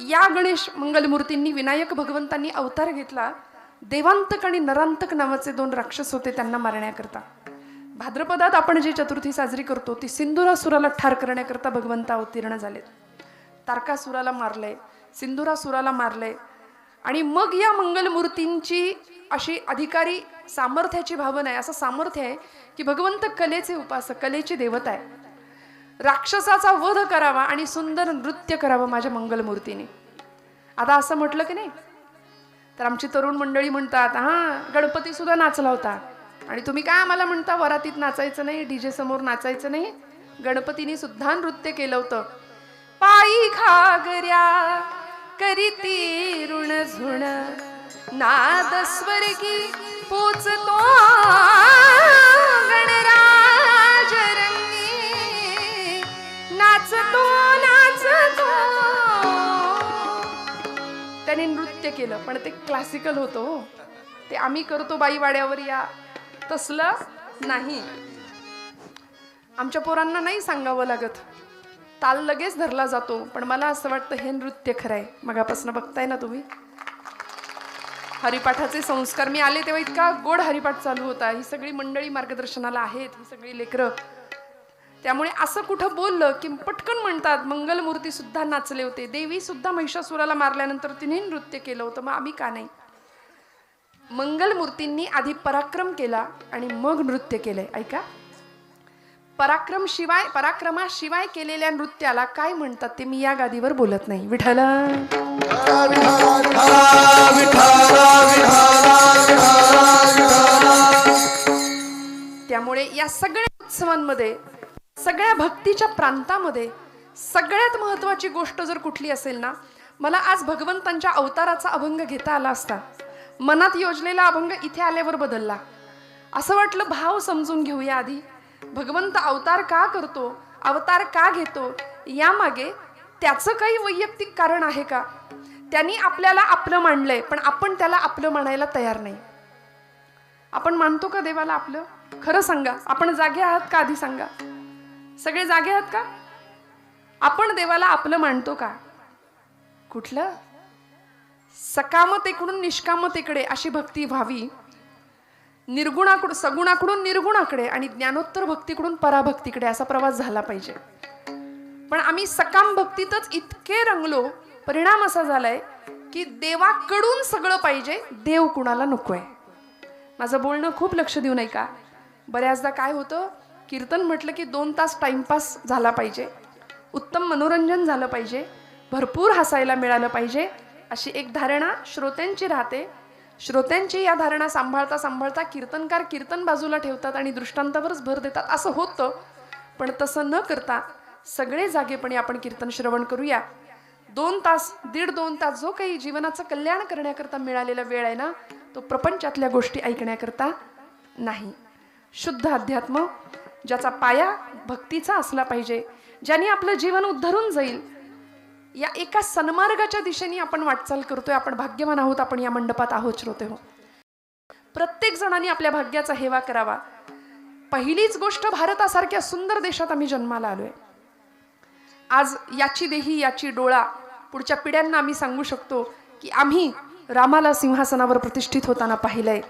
या गणेश मंगलमूर्तींनी विनायक भगवंतांनी अवतार घेतला. देवांतक आणि नरांतक नावाचे दोन राक्षस होते त्यांना मारण्याकरता. भाद्रपदात आपण जी चतुर्थी साजरी करतो ती सिंधुरासुराला ठार करण्याकरता भगवंत अवतीर्ण झालेत. तारकासुराला मारले, सिंधुरासुराला मारले आणि मग या मंगलमूर्तींची अशी अधिकारी सामर्थ्याची भावना आहे. असं सामर्थ्य आहे की भगवंत कलेचे उपासक, कलेची देवता आहे. राक्षसाचा वध करावा आणि सुंदर नृत्य करावं माझ्या मंगलमूर्तीने. आता असं म्हटलं की नाही तर आमची तरुण मंडळी म्हणतात, हा गणपती सुद्धा नाचला होता आणि तुम्ही काय आम्हाला म्हणता वरातीत नाचायचं नाही, डीजे समोर नाचायचं नाही. गणपतीने सुद्धा नृत्य केलं होतं. पायी घागऱ्या करीती ऋण झुण नाद स्वर्गी पोचतो गणराज रंगी नाचतो नाचतो. त्याने नृत्य केलं पण ते क्लासिकल होतं. ते आम्ही करतो बाईवाड्यावर या तसलं नाही. आमच्या पोरांना नाही सांगावं लागत, ताल लगेच धरला जातो. पण मला असं वाटतं हे नृत्य खरं आहे. मगापासून बघताय ना तुम्ही हरिपाठाचे संस्कार. मी आले तेव्हा इतका गोड हरिपाठ चालू होता. ही सगळी मंडळी मार्गदर्शनाला आहेत, ही सगळी लेकरं. त्यामुळे असं कुठं बोललं की पटकन म्हणतात मंगलमूर्ती सुद्धा नाचले होते, देवी सुद्धा महिषासुराला मारल्यानंतर तिने नृत्य केलं होतं, मग आम्ही का नाही. मंगलमूर्तींनी आधी पराक्रम केला आणि मग नृत्य केलंय. ऐका, पराक्रमाशिवाय केलेल्या नृत्याला काय म्हणतात ते मी या गादीवर बोलत नाही. विठ्ठल त्यामुळे या सगळ्या उत्सवांमध्ये, सगळ्या भक्तीच्या प्रांतामध्ये सगळ्यात महत्वाची गोष्ट जर कुठली असेल ना, मला आज भगवंतांच्या अवताराचा अभंग घेता आला असता. मनात योजलेला अभंग इथे आल्यावर बदलला. असं वाटलं भाव समजून घेऊया आधी. भगवंत अवतार का करतो, अवतार का घेतो, यामागे त्याचं काही वैयक्तिक कारण आहे का? त्यांनी आपल्याला आपलं मानलंय पण आपण त्याला आपलं म्हणायला तयार नाही. आपण मानतो का देवाला आपलं? खरं सांगा, आपण जागे आहात का? आधी सांगा, सगळे जागे आहात का? आपण देवाला आपलं मानतो का? कुठलं? सकामतेकडून निष्कामतेकडे अशी भक्ती व्हावी, निर्गुणाकडून सगुणाकडून निर्गुणाकडे आणि ज्ञानोत्तर भक्तीकडून पराभक्तीकडे असा प्रवास झाला पाहिजे. पण आम्ही सकाम भक्तीतच इतके रंगलो, परिणाम असा झालाय की देवाकडून सगळं पाहिजे, देव कुणाला नकोय. माझं बोलणं खूप लक्ष देऊ नये का? बऱ्याचदा काय होतं, कीर्तन म्हटलं की 2 तास टाइमपास झाला पाहिजे, उत्तम मनोरंजन झालं पाहिजे, भरपूर हसायला मिळालं पाहिजे, अशी एक धारणा श्रोत्यांची राहते. श्रोत्यांची या धारणा सांभाळता सांभाळता कीर्तनकार कीर्तन बाजूला ठेवतात आणि दृष्टांतावरच भर देतात. असं होतं. पण तसं न करता सगळे जागेपणे आपण कीर्तन श्रवण करूया. 2 तास, 1.5-2 तास जो काही जीवनाचं कल्याण करण्याकरता मिळालेला वेळ आहे ना, तो प्रपंचातल्या गोष्टी ऐकण्याकरता नाही. शुद्ध अध्यात्म ज्याचा पाया भक्तीचा असला पाहिजे, ज्याने आपलं जीवन उद्धरून जाईल, या एका सन्मार्गाच्या दिशेने आपण वाटचाल करतोय. आपण भाग्यवान आहोत, आपण या मंडपात आहोत श्रोते हो. प्रत्येक जणांनी आपल्या भाग्याचा हेवा करावा. पहिलीच गोष्ट, भारतासारख्या सुंदर देशात आम्ही जन्माला आलोय. आज याची देही याची डोळा पुढच्या पिढ्यांना आम्ही सांगू शकतो की आम्ही रामाला सिंहासनावर प्रतिष्ठित होताना पाहिलंय,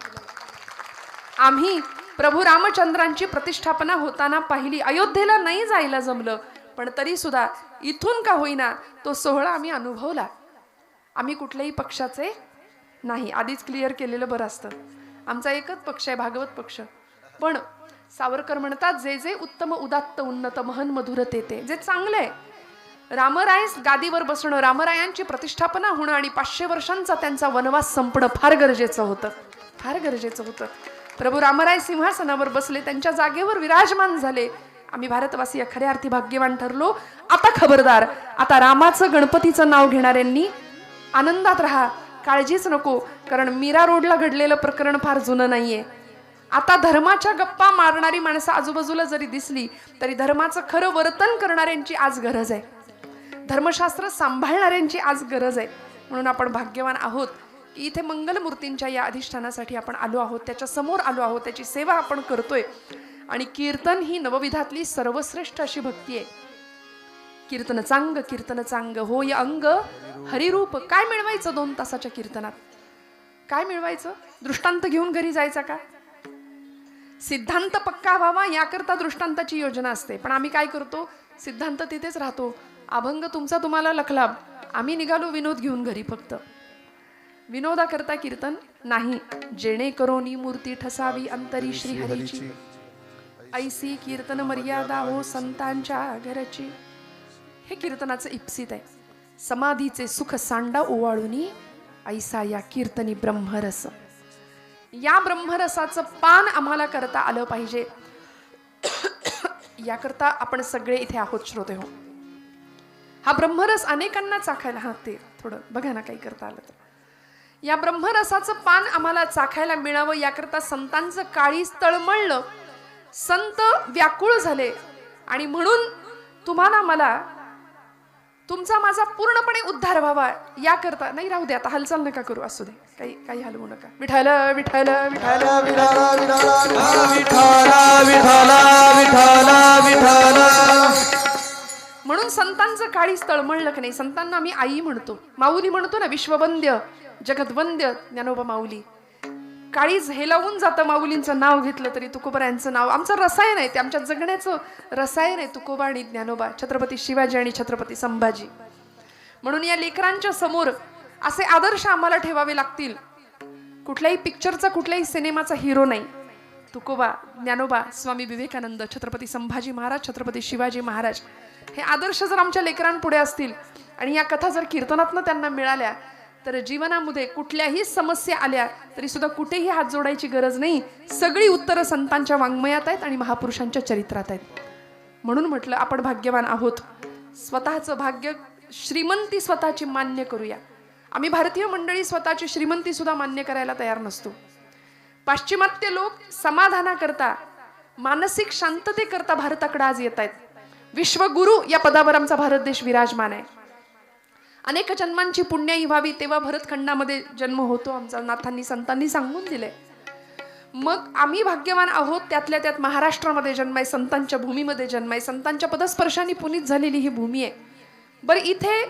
आम्ही प्रभू रामचंद्रांची प्रतिष्ठापना होताना पाहिली. अयोध्येला नाही जायला जमलं पण तरी सुद्धा इथून का होईना तो सोहळा आम्ही अनुभवला. आम्ही कुठल्याही पक्षाचे नाही, आधीच क्लिअर केलेलं बरं असतं. आमचा एकच पक्ष आहे, भागवत पक्ष. पण सावरकर म्हणतात, जे जे उत्तम उदात्त उन्नत महन मधुर ते जे चांगलं आहे. रामराय गादीवर बसणं, रामरायांची प्रतिष्ठापना होणं आणि 500 वर्षांचा त्यांचा वनवास संपणं फार गरजेचं होतं, फार गरजेचं होतं. प्रभू रामराय सिंहासनावर बसले, त्यांच्या जागेवर विराजमान झाले. आम्ही भारतवासी खऱ्या अर्थी भाग्यवान ठरलो. आता खबरदार, आता रामाचं गणपतीचं नाव घेणाऱ्यांनी आनंदात राहा, काळजीच नको. कारण मीरा रोडला घडलेलं प्रकरण फार जुनं नाहीये. आता धर्माच्या गप्पा मारणारी माणसं आजूबाजूला जरी दिसली तरी धर्माचं खरं वर्तन करणाऱ्यांची आज गरज आहे, धर्मशास्त्र सांभाळणाऱ्यांची आज गरज आहे. म्हणून आपण भाग्यवान आहोत की इथे मंगलमूर्तींच्या या अधिष्ठानासाठी आपण आलो आहोत, त्याच्या समोर आलो आहोत, त्याची सेवा आपण करतोय. आणि कीर्तन ही नवविधातली सर्वश्रेष्ठ अशी भक्ती आहे. कीर्तन चांग होय अंग हरिरूप. काय मिळवायचं 2 तासाच्या कीर्तनात? काय मिळवायचं? दृष्टांत घेऊन घरी जायचा का? सिद्धांत पक्का व्हावा याकरता दृष्टांताची योजना असते. पण आम्ही काय करतो? सिद्धांत तिथेच राहतो. अभंग तुमचा तुम्हाला लखलाभ, आम्ही निघालो विनोद घेऊन घरी. फक्त विनोदाकरता कीर्तन नाही. जेणेकरून मूर्ती ठसावी अंतरी श्रीहरीची, ऐसी कीर्तन मर्यादा हो संतांच्या घराची. हे कीर्तनाचं इप्सित आहे. समाधीचे सुख सांडा ओवाळूनी, ऐसा या कीर्तनी ब्रह्मरस. या ब्रह्मरसाचं पान आम्हाला करता आलं पाहिजे. याकरता आपण सगळे इथे आहोत श्रोते हो. हा ब्रह्मरस अनेकांना चाखायला, हा ते थोडं बघा ना काही करता आलं तर. या ब्रह्मरसाचं पान आम्हाला चाखायला मिळावं याकरता संतांचं काळीज तळमळलं, संत व्याकुळ झाले. आणि म्हणून तुम्हाला मला तुमचा माझा पूर्णपणे उद्धार व्हावा याकरता. नाही राहू दे आता, हालचाल नका करू, असू दे, काही हलवू नका. विठ्ठल विठ्ठल विठ्ठल म्हणून संतांचं काळीज तळमळलं की नाही. संतांना आम्ही आई म्हणतो, माऊली म्हणतो ना, विश्ववंद्य जगद्वंद्य ज्ञानोबा माऊली. काळीज हेलावून जातं माऊलींचं नाव घेतलं तरी. तुकोबरायांचं नाव आमचं रसायन आहे, ते आमच्या जगण्याचं रसायन आहे. तुकोबा आणि ज्ञानोबा, छत्रपती शिवाजी आणि छत्रपती संभाजी. म्हणून या लेकरांच्या समोर असे आदर्श आम्हाला ठेवावे लागतील. कुठल्याही पिक्चरचा, कुठल्याही सिनेमाचा हिरो नाही. तुकोबा, ज्ञानोबा, स्वामी विवेकानंद, छत्रपती संभाजी महाराज, छत्रपती शिवाजी महाराज, हे आदर्श जर आमच्या लेकरांपुढे असतील आणि या कथा जर कीर्तनातनं त्यांना मिळाल्या तर जीवनामध्ये कुठल्याही समस्या आल्या तरी सुद्धा कुठेही हात जोडायची गरज नाही. सगळी उत्तरं संतांच्या वाङ्मयात आहेत आणि महापुरुषांच्या चरित्रात आहेत. म्हणून म्हटलं आपण भाग्यवान आहोत. स्वतःचं भाग्य, श्रीमंती स्वतःची मान्य करूया. आम्ही भारतीय मंडळी स्वतःची श्रीमंती सुद्धा मान्य करायला तयार नसतो. पाश्चिमात्य लोक समाधानाकरता, मानसिक शांततेकरता भारताकडे आज येत आहेत. विश्वगुरु या पदावर आमचा भारत देश विराजमान आहे. अनेक जन्मांची पुण्याई व्हावी तेव्हा भरतखंडामध्ये जन्म होतो आमचा, नाथांनी संतांनी सांगून दिले. मग आम्ही भाग्यवान आहोत. त्यातल्या त्यात महाराष्ट्रामध्ये जन्म आहे, संतांच्या भूमीमध्ये जन्म आहे, संतांच्या पदस्पर्शाने पुनीत झालेली ही भूमी आहे. बरं, इथे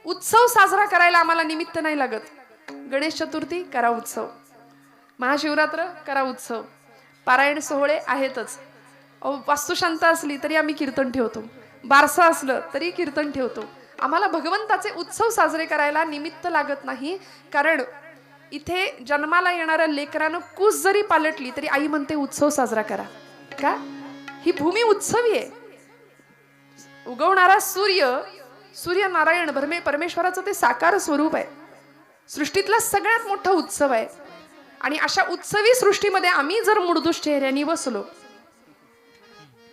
उत्सव साजरा करायला आम्हाला निमित्त नाही लागत. गणेश चतुर्थी करा उत्सव, महाशिवरात्र करा उत्सव, पारायण सोहळे आहेतच. वास्तुशांत असली तरी आम्ही कीर्तन ठेवतो, बारसा असलं तरी कीर्तन ठेवतो. आम्हाला भगवंताचे उत्सव साजरे करायला निमित्त लागत नाही. कारण इथे जन्माला येणाऱ्या लेकरानं कूस जरी पालटली तरी आई म्हणते उत्सव साजरा करा. का? ही भूमी उत्सवी आहे. उगवणारा सूर्य नारायण परमेश्वराचं ते साकार स्वरूप आहे. सृष्टीतला सगळ्यात मोठा उत्सव आहे. आणि अशा उत्सवी सृष्टीमध्ये आम्ही जर मुडदुष चेहऱ्याने बसलो,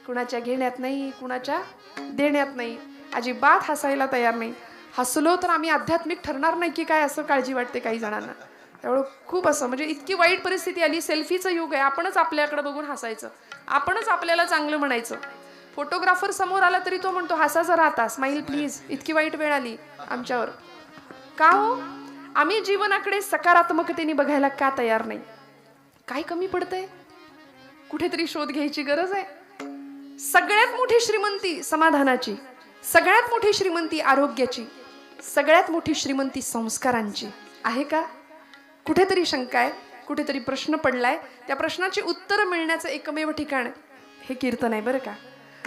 कुणाच्या घेण्यात नाही, कुणाच्या देण्यात नाही, अजिबात हसायला तयार नाही, हसलो तर आम्ही आध्यात्मिक ठरणार नाही की काय, असं काळजी वाटते काही जणांना. त्यामुळं खूप असं म्हणजे इतकी वाईट परिस्थिती आली. सेल्फीचं युग आहे. आपणच आपल्याकडे बघून हसायचं, आपणच आपल्याला चांगलं म्हणायचं. फोटोग्राफर समोर आला तरी तो म्हणतो हसा जरा आता, स्माईल प्लीज. इतकी वाईट वेळ आली आमच्यावर. का हो? आम्ही जीवनाकडे सकारात्मकतेने बघायला का तयार नाही? काय कमी पडतंय? कुठेतरी शोध घ्यायची गरज आहे. सगळ्यात मोठी श्रीमंती समाधानाची, सगळ्यात मोठी श्रीमंती आरोग्याची, सगळ्यात मोठी श्रीमंती संस्कारांची आहे का? कुठेतरी शंका आहे, कुठेतरी प्रश्न पडलाय. त्या प्रश्नाची उत्तर मिळण्याचं एकमेव ठिकाण हे कीर्तन आहे बरं का.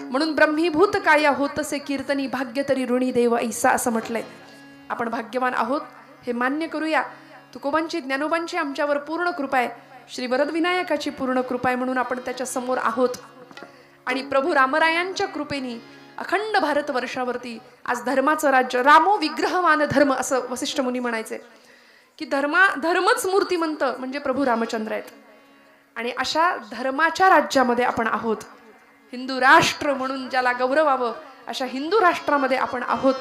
म्हणून ब्रह्मीभूत काया होतसे कीर्तनी, भाग्य तरी ऋणी देव ऐसा, असं म्हटलंय. आपण भाग्यवान आहोत हे मान्य करूया. तुकोबांची, ज्ञानोबांची आमच्यावर पूर्ण कृपा आहे, श्री वरदविनायकाची पूर्ण कृपा आहे. म्हणून आपण त्याच्या समोर आहोत. आणि प्रभू रामरायांच्या कृपेने अखंड भारत वर्षावरती आज धर्माचं राज्य, रामो विग्रहवान धर्म असं वसिष्ठ मुनी म्हणायचे की धर्मच मूर्तिमंत म्हणजे प्रभू रामचंद्र आहेत. आणि अशा धर्माच्या राज्यामध्ये आपण आहोत. हिंदू राष्ट्र म्हणून ज्याला गौरवावं अशा हिंदू राष्ट्रामध्ये आपण आहोत.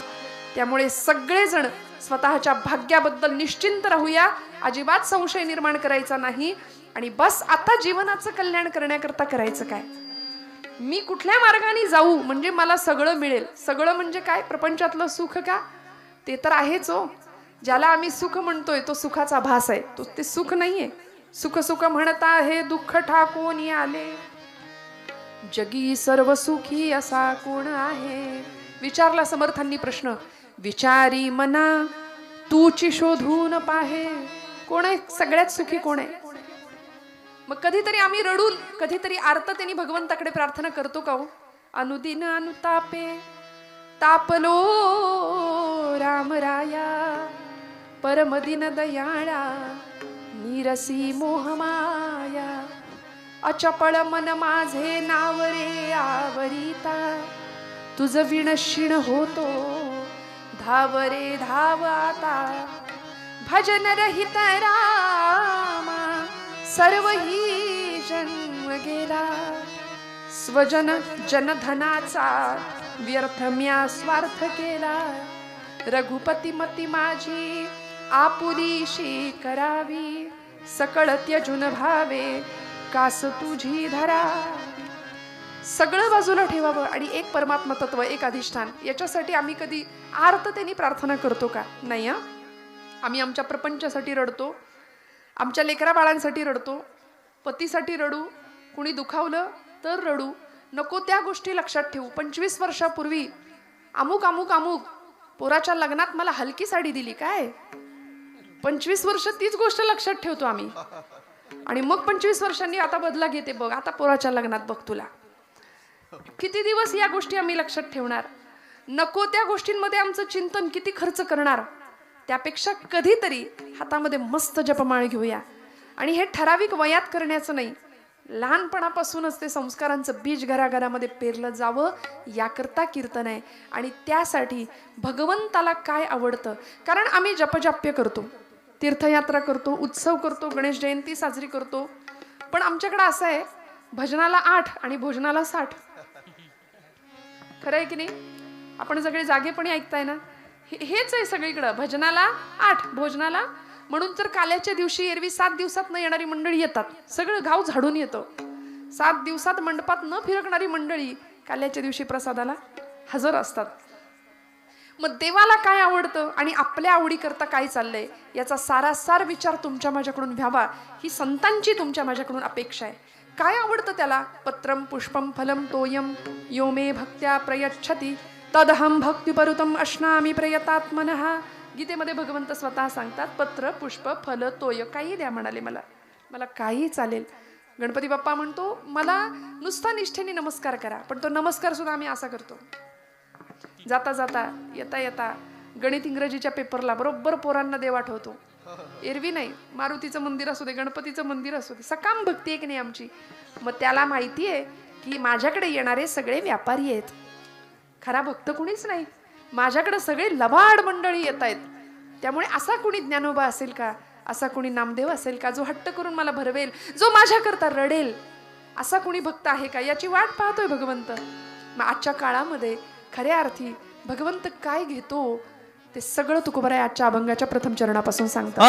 त्यामुळे सगळेजण स्वतःच्या भाग्याबद्दल निश्चिंत राहूया, अजिबात संशय निर्माण करायचा नाही. आणि बस आता जीवनाचं कल्याण करण्याकरता करायचं काय? मी कुठल्या मार्गाने जाऊ म्हणजे मला सगळं मिळेल? सगळं म्हणजे काय? प्रपंचातलं सुख का? ते तर आहेच हो. ज्याला आम्ही सुख म्हणतोय तो सुखाचा भास आहे, तो ते सुख नाहीये. सुख सुख म्हणता हे दुःख ठाकून आले, जगी सर्व सुखी असा कोण आहे? विचारला समर्थांनी प्रश्न, विचारी मना तूची शोधून पाहे, कोण आहे सगळ्यात सुखी कोण आहे? मग कधीतरी आम्ही रडून कधीतरी आर्ततेने भगवंताकडे प्रार्थना करतो का हो? अनुदिन अनुतापे तापलो रामराया, परमदिन दयाळा निरसी मोहमाया, अचपळ मन माझे नाव रे आवरिता, तुझ विणशिण होतो धाव रे धाव आता, भजन रहित रामा सर्व ही जन्म गेला, स्वजन जनधनाचा व्यर्थ म्या स्वार्थ केला, रघुपती मती माझी आपुलीशी करावी, सकळ त्यजून भावे कास तुझी धरा. सगळं बाजूला ठेवावं आणि एक परमात्मा तत्व, एक अधिष्ठान, याच्यासाठी आम्ही कधी आर्ततेने प्रार्थना करतो का? नाही. आम्ही आमच्या प्रपंचासाठी रडतो, आमच्या लेकरा बाळांसाठी रडतो, पतीसाठी रडू, कुणी दुखावलं तर रडू, नको त्या गोष्टी लक्षात ठेवू. 25 वर्षापूर्वी अमुक अमुक अमुक पोराच्या लग्नात मला हलकी साडी दिली, काय 25 वर्ष तीच गोष्ट लक्षात ठेवतो आम्ही. आणि मग 25 वर्षांनी आता बदला घेते, बघ आता पोराच्या लग्नात बघ तुला. किती दिवस या गोष्टी आम्ही लक्षात ठेवणार? नको त्या गोष्टींमध्ये आमचं चिंतन किती खर्च करणार? त्यापेक्षा कधीतरी हातामध्ये मस्त जपमाळ घेऊया. आणि हे ठराविक वयात करण्याचं नाही, लहानपणापासूनच ते संस्कारांचं बीज घराघरामध्ये पेरलं जावं, याकरता कीर्तन आहे. आणि त्यासाठी भगवंताला काय आवडतं, कारण आम्ही जपजाप्य करतो, तीर्थयात्रा करतो, उत्सव करतो, गणेश जयंती साजरी करतो, पण आमच्याकडे असं आहे, भजनाला 8 आणि भोजनाला 60. खरं आहे की नाही? आपण सगळे जागेपणी ऐकताय ना? हेच आहे सगळीकडं, भजनाला 8 भोजनाला. म्हणून तर काल्याच्या दिवशी एरवी 7 दिवसात न येणारी मंडळी येतात, सगळं गाव झाडून येतं. 7 दिवसात मंडपात न फिरकणारी मंडळी काल्याच्या दिवशी प्रसादाला हजर असतात. मग देवाला काय आवडतं आणि आपल्या आवडीकरता काय चाललंय याचा सारासार विचार तुमच्या माझ्याकडून व्हावा, ही संतांची तुमच्या माझ्याकडून अपेक्षा आहे. काय आवडतं त्याला? पत्रम पुष्पम फलम तोयम यो मे भक्त्या प्रयच्छति तदहम भक्तिपरुतम अश्नामी प्रयतात्मनः. गीतेमध्ये भगवंत स्वतः सांगतात, पत्र पुष्प फल तोय काही द्या म्हणाले, मला काही चालेल. गणपती बाप्पा म्हणतो, मला नुसता निष्ठेने नमस्कार करा. पण तो नमस्कार सुद्धा आम्ही असा करतो, जाता जाता येता येता गणित इंग्रजीच्या पेपरला बरोबर पोरांना देव आठवतो. एरवी नाही, मारुतीचं मंदिर असू दे, गणपतीचं मंदिर असू दे, सकाम भक्ती आहे की नाही आमची. मग त्याला माहिती आहे की माझ्याकडे येणारे सगळे व्यापारी आहेत, खरा भक्त कुणीच नाही. माझ्याकडे सगळे लबाड मंडळी येत आहेत. त्यामुळे असा कुणी ज्ञानोबा असेल का, असा कुणी नामदेव असेल का, जो हट्ट करून मला भरवेल, जो माझ्याकरता रडेल, असा कुणी भक्त आहे का, याची वाट पाहतोय भगवंत. मग आजच्या काळामध्ये खऱ्या अर्थी भगवंत काय घेतो ते सगळं तुकोबराय आजच्या अभंगाच्या प्रथम चरणापासून सांगतात.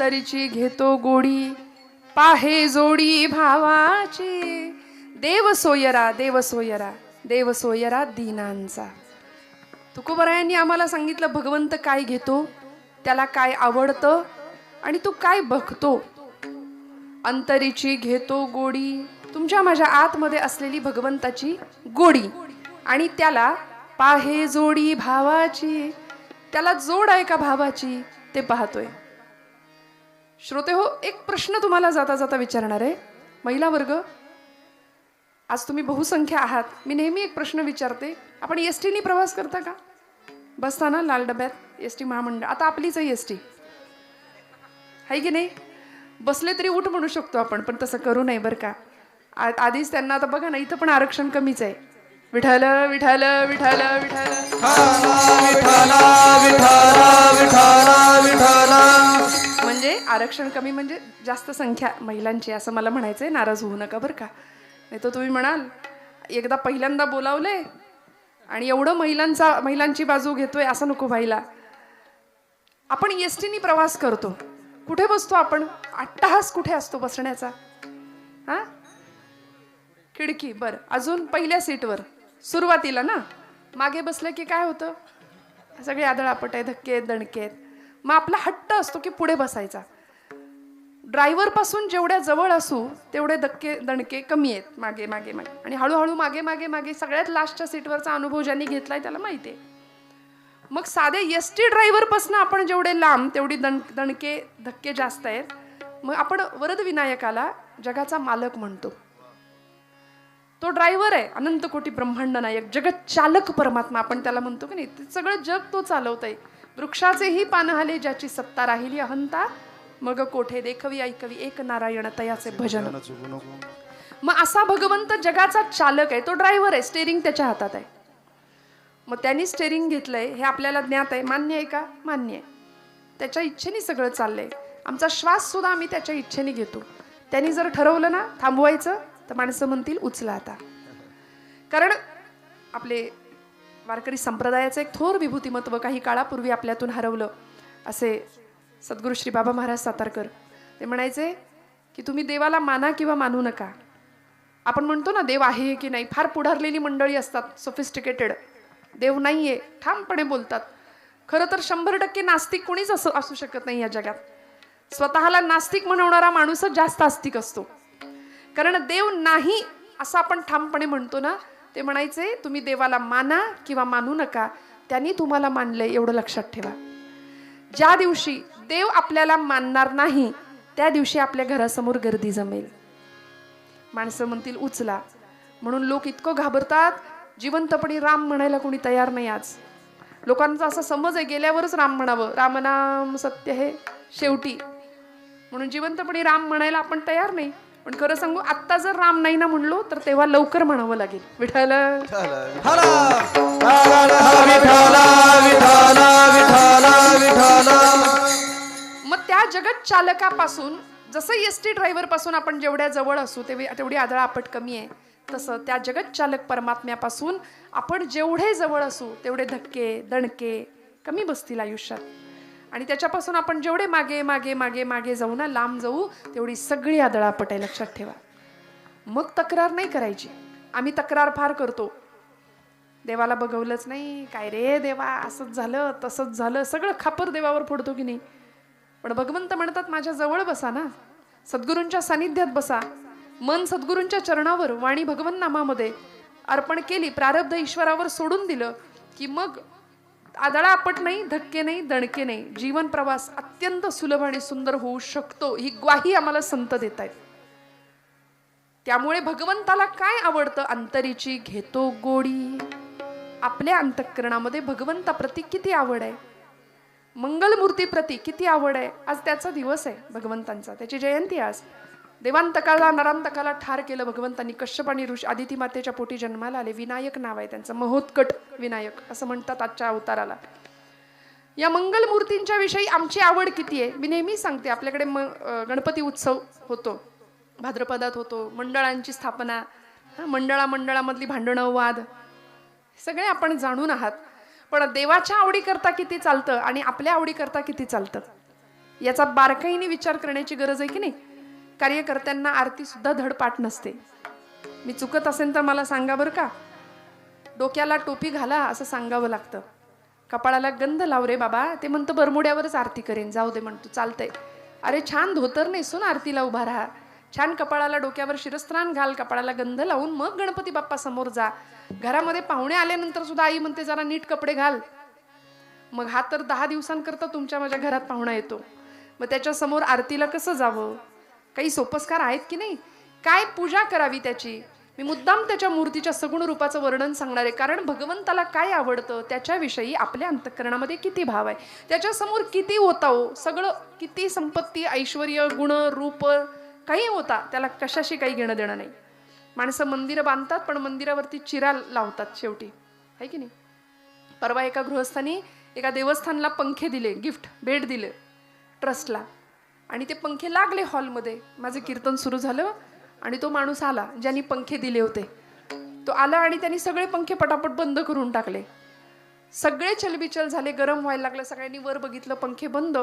अंतरीची घेतो गोडी, पाहे जोडी भावाची. देव सोयरा देव सोयरा देव सोयरा दीनांचा. तुकोबरायांनी आम्हाला सांगितलं भगवंत काय घेतो, त्याला काय आवडतं आणि तू काय बघतो. अंतरीची घेतो गोडी, तुमच्या माझ्या आतमध्ये असलेली भगवंताची गोडी, आणि त्याला पाहे जोडी भावाची, त्याला जोड आहे का भावाची ते पाहतोय. श्रोते हो, एक प्रश्न तुम्हाला जाता जाता विचारणार आहे. महिला वर्ग, आज तुम्ही बहुसंख्य आहात. मी नेहमी एक प्रश्न विचारते, आपण एसटी नी प्रवास करता का? बसता ना लाल डब्यात, एसटी महामंडळ. आता आपलीच आहे एसटी, आहे की नाही? बसले तरी उठ म्हणू शकतो आपण, पण तसं करू नये बरं का. आधीच त्यांना, आता बघा ना, इथं पण आरक्षण कमीच आहे. विठ्ठल विठ्ठल विठ्ठल विठ्ठल, म्हणजे आरक्षण कमी म्हणजे जास्त संख्या महिलांची, असं मला म्हणायचंय. नाराज होऊ नका बरं का, नाही तर तुम्ही म्हणाल एकदा पहिल्यांदा बोलावले आणि एवढं महिलांची बाजू घेतोय, असं नको व्हायला. आपण एसटीनी प्रवास करतो, कुठे बसतो आपण? अट्टहास कुठे असतो बसण्याचा? हा, खिडकी. बरं, अजून पहिल्या सीटवर सुरुवातीला ना. मागे बसलं की काय होतं? सगळे आदळापट आहे, धक्के आहेत, दणके आहेत. मग आपला हट्ट असतो की पुढे बसायचा. ड्रायव्हर पासून जेवढ्या जवळ असू तेवढे धक्के दणके कमी आहेत, मागे मागे मागे. आणि हळूहळू मागे मागे मागे सगळ्यात लास्टच्या सीटवरचा अनुभव ज्यांनी घेतलाय त्याला माहिती आहे. मग साधे एसटी ड्रायव्हर पासून आपण जेवढे लांब तेवढी दणके धक्के जास्त आहेत. मग आपण वरद विनायकाला जगाचा मालक म्हणतो. तो ड्रायव्हर आहे, अनंत कोटी ब्रह्मांड नायक, जगत चालक परमात्मा आपण त्याला म्हणतो की नाही. सगळं जग तो चालवतोय. वृक्षाचेही पान हाले ज्याची सत्ता राहिली अहंता, मग कोठे देखवी ऐकवी एक नारायण तयाचे भजन. मग असा भगवंत जगाचा चालक आहे, तो ड्रायव्हर आहे, स्टेरिंग त्याच्या हातात आहे. मग त्यांनी स्टेरिंग घेतलंय हे आपल्याला ज्ञात आहे. मान्य आहे का? मान्य आहे. त्याच्या इच्छेने सगळं चाललंय. आमचा श्वास सुद्धा आम्ही त्याच्या इच्छेने घेतो. त्यांनी जर ठरवलं ना थांबवायचं, तर माणसं म्हणतील उचला आता. कारण आपले वारकरी संप्रदायाचं एक थोर विभूतिमत्व काही काळापूर्वी आपल्यातून हरवलं. असे सद्गुरू श्री बाबा महाराज सातारकर ते म्हणायचे की तुम्ही देवाला माना किंवा मानू नका. आपण म्हणतो ना देव आहे की नाही, फार पुढारलेली मंडळी असतात, सोफिस्टिकेटेड. देव नाहीये ठामपणे बोलतात. खरं तर 100% नास्तिक कोणीच असू शकत नाही या जगात. स्वतःला नास्तिक म्हणवणारा माणूसच जास्त आस्तिक असतो. कारण देव नाही असं आपण ठामपणे म्हणतो ना. ते म्हणायचे तुम्ही देवाला माना किंवा मानू नका, त्यांनी तुम्हाला मानलंय एवढं लक्षात ठेवा. ज्या दिवशी देव आपल्याला मानणार नाही त्या दिवशी आपल्या घरासमोर गर्दी जमेल. माणसं म्हणतील उचला, म्हणून लोक इतकं घाबरतात. जिवंतपणी राम म्हणायला कोणी तयार नाही आज. लोकांचा असा समज आहे गेल्यावरच राम म्हणावं, रामनाम सत्य हे शेवटी, म्हणून जिवंतपणी राम म्हणायला आपण तयार नाही. पण खरं सांगू, आत्ता जर राम नाही ना म्हणलो तर तेव्हा लवकर म्हणावं लागेल विठ्ठल. मग त्या जगत चालकापासून, जसं एसटी ड्रायव्हर पासून आपण जेवढ्या जवळ असू तेवढी आदळापट कमी आहे, तसं त्या जगत चालक परमात्म्यापासून आपण जेवढे जवळ असू तेवढे धक्के दणके कमी बसतील आयुष्यात. आणि त्याच्यापासून आपण जेवढे मागे मागे मागे मागे जाऊ ना, लांब जाऊ, तेवढी सगळी आदळापट आहे, लक्षात ठेवा. मग तक्रार नाही करायची. आम्ही तक्रार फार करतो, देवाला बघवलंच नाही, काय रे देवा असंच झालं तसंच झालं, सगळं खापर देवावर फोडतो की नाही. पण भगवंत म्हणतात माझ्या जवळ बसा ना, सद्गुरूंच्या सानिध्यात बसा. मन सद्गुरूंच्या चरणावर, वाणी भगवंत नामामध्ये अर्पण केली, प्रारब्ध ईश्वरावर सोडून दिलं की मग आदळापट नाही, धक्के नाही, दणके नाही, जीवन प्रवास अत्यंत सुलभ आणि सुंदर होऊ शकतो. ही ग्वाही आम्हाला संत देत आहेत. त्यामुळे भगवंताला काय आवडतं? अंतरीची घेतो गोडी. आपल्या अंतःकरणामध्ये भगवंताप्रती किती आवड आहे, मंगलमूर्तीप्रती किती आवड आहे. आज त्याचा दिवस आहे भगवंतांचा, त्याची जयंती आज. देवांतकाला नरांतकाला ठार केलं भगवंतांनी. कश्यप आणि ऋषी आदिती मातेच्या पोटी जन्माला आले. विनायक नाव आहे त्यांचं, महोत्कट विनायक असं म्हणतात आजच्या अवताराला. या मंगलमूर्तींच्या विषयी आमची आवड किती आहे. मी नेहमी सांगते, आपल्याकडे गणपती उत्सव होतो, भाद्रपदात होतो, मंडळांची स्थापना, मंडळामधली भांडणं वाद सगळे आपण जाणून आहात. पण देवाच्या आवडीकरता किती चालतं आणि आपल्या आवडीकरता किती चालतं. याचा बारकाईने विचार करण्याची गरज आहे की नाही. कार्यकर्त्यांना आरती सुद्धा धडपाठ नसते. मी चुकत असेल तर मला सांगा बरं का. डोक्याला टोपी घाला असं सांगावं लागतं. कपाळाला गंध लाव रे बाबा, ते म्हणतं बरमुड्यावरच आरती करेन, जाऊ दे म्हणतो, चालतंय. अरे छान धोतर नेसून आरतीला उभा राहा, छान कपाळाला डोक्यावर शिरस्त्राण घाल, कपाळाला गंध लावून मग गणपती बाप्पा समोर जा. घरामध्ये पाहुणे आल्यानंतर सुद्धा आई म्हणते जरा नीट कपडे घाल. मग हा तर 10 दिवसांकरता तुमच्या माझ्या घरात पाहुणा येतो, मग त्याच्या समोर आरतीला कसं जावं. काही सोपस्कार आहेत की नाही. काय पूजा करावी त्याची. मी मुद्दाम त्याच्या मूर्तीच्या सगुण रूपाचं वर्णन सांगणार आहे, कारण भगवंताला काय आवडतं त्याच्याविषयी आपल्या अंतःकरणामध्ये किती भाव आहे, त्याच्या समोर किती होता हो. सगळं किती संपत्ती ऐश्वर्य गुण रूप काही होता, त्याला कशाशी काही घेणं देणं नाही. माणसं मंदिरं बांधतात पण मंदिरावरती चिरा लावतात शेवटी, आहे की नाही. परवा एका गृहस्थानी एका देवस्थानला पंखे दिले, गिफ्ट भेट दिले ट्रस्टला, आणि ते पंखे लागले हॉलमध्ये. माझं कीर्तन सुरू झालं आणि तो माणूस आला ज्यांनी पंखे दिले होते. तो आला आणि त्यांनी सगळे पंखे पटापट बंद करून टाकले. सगळे चलबिचल झाले, गरम व्हायला लागलं. सगळ्यांनी वर बघितलं, पंखे बंद.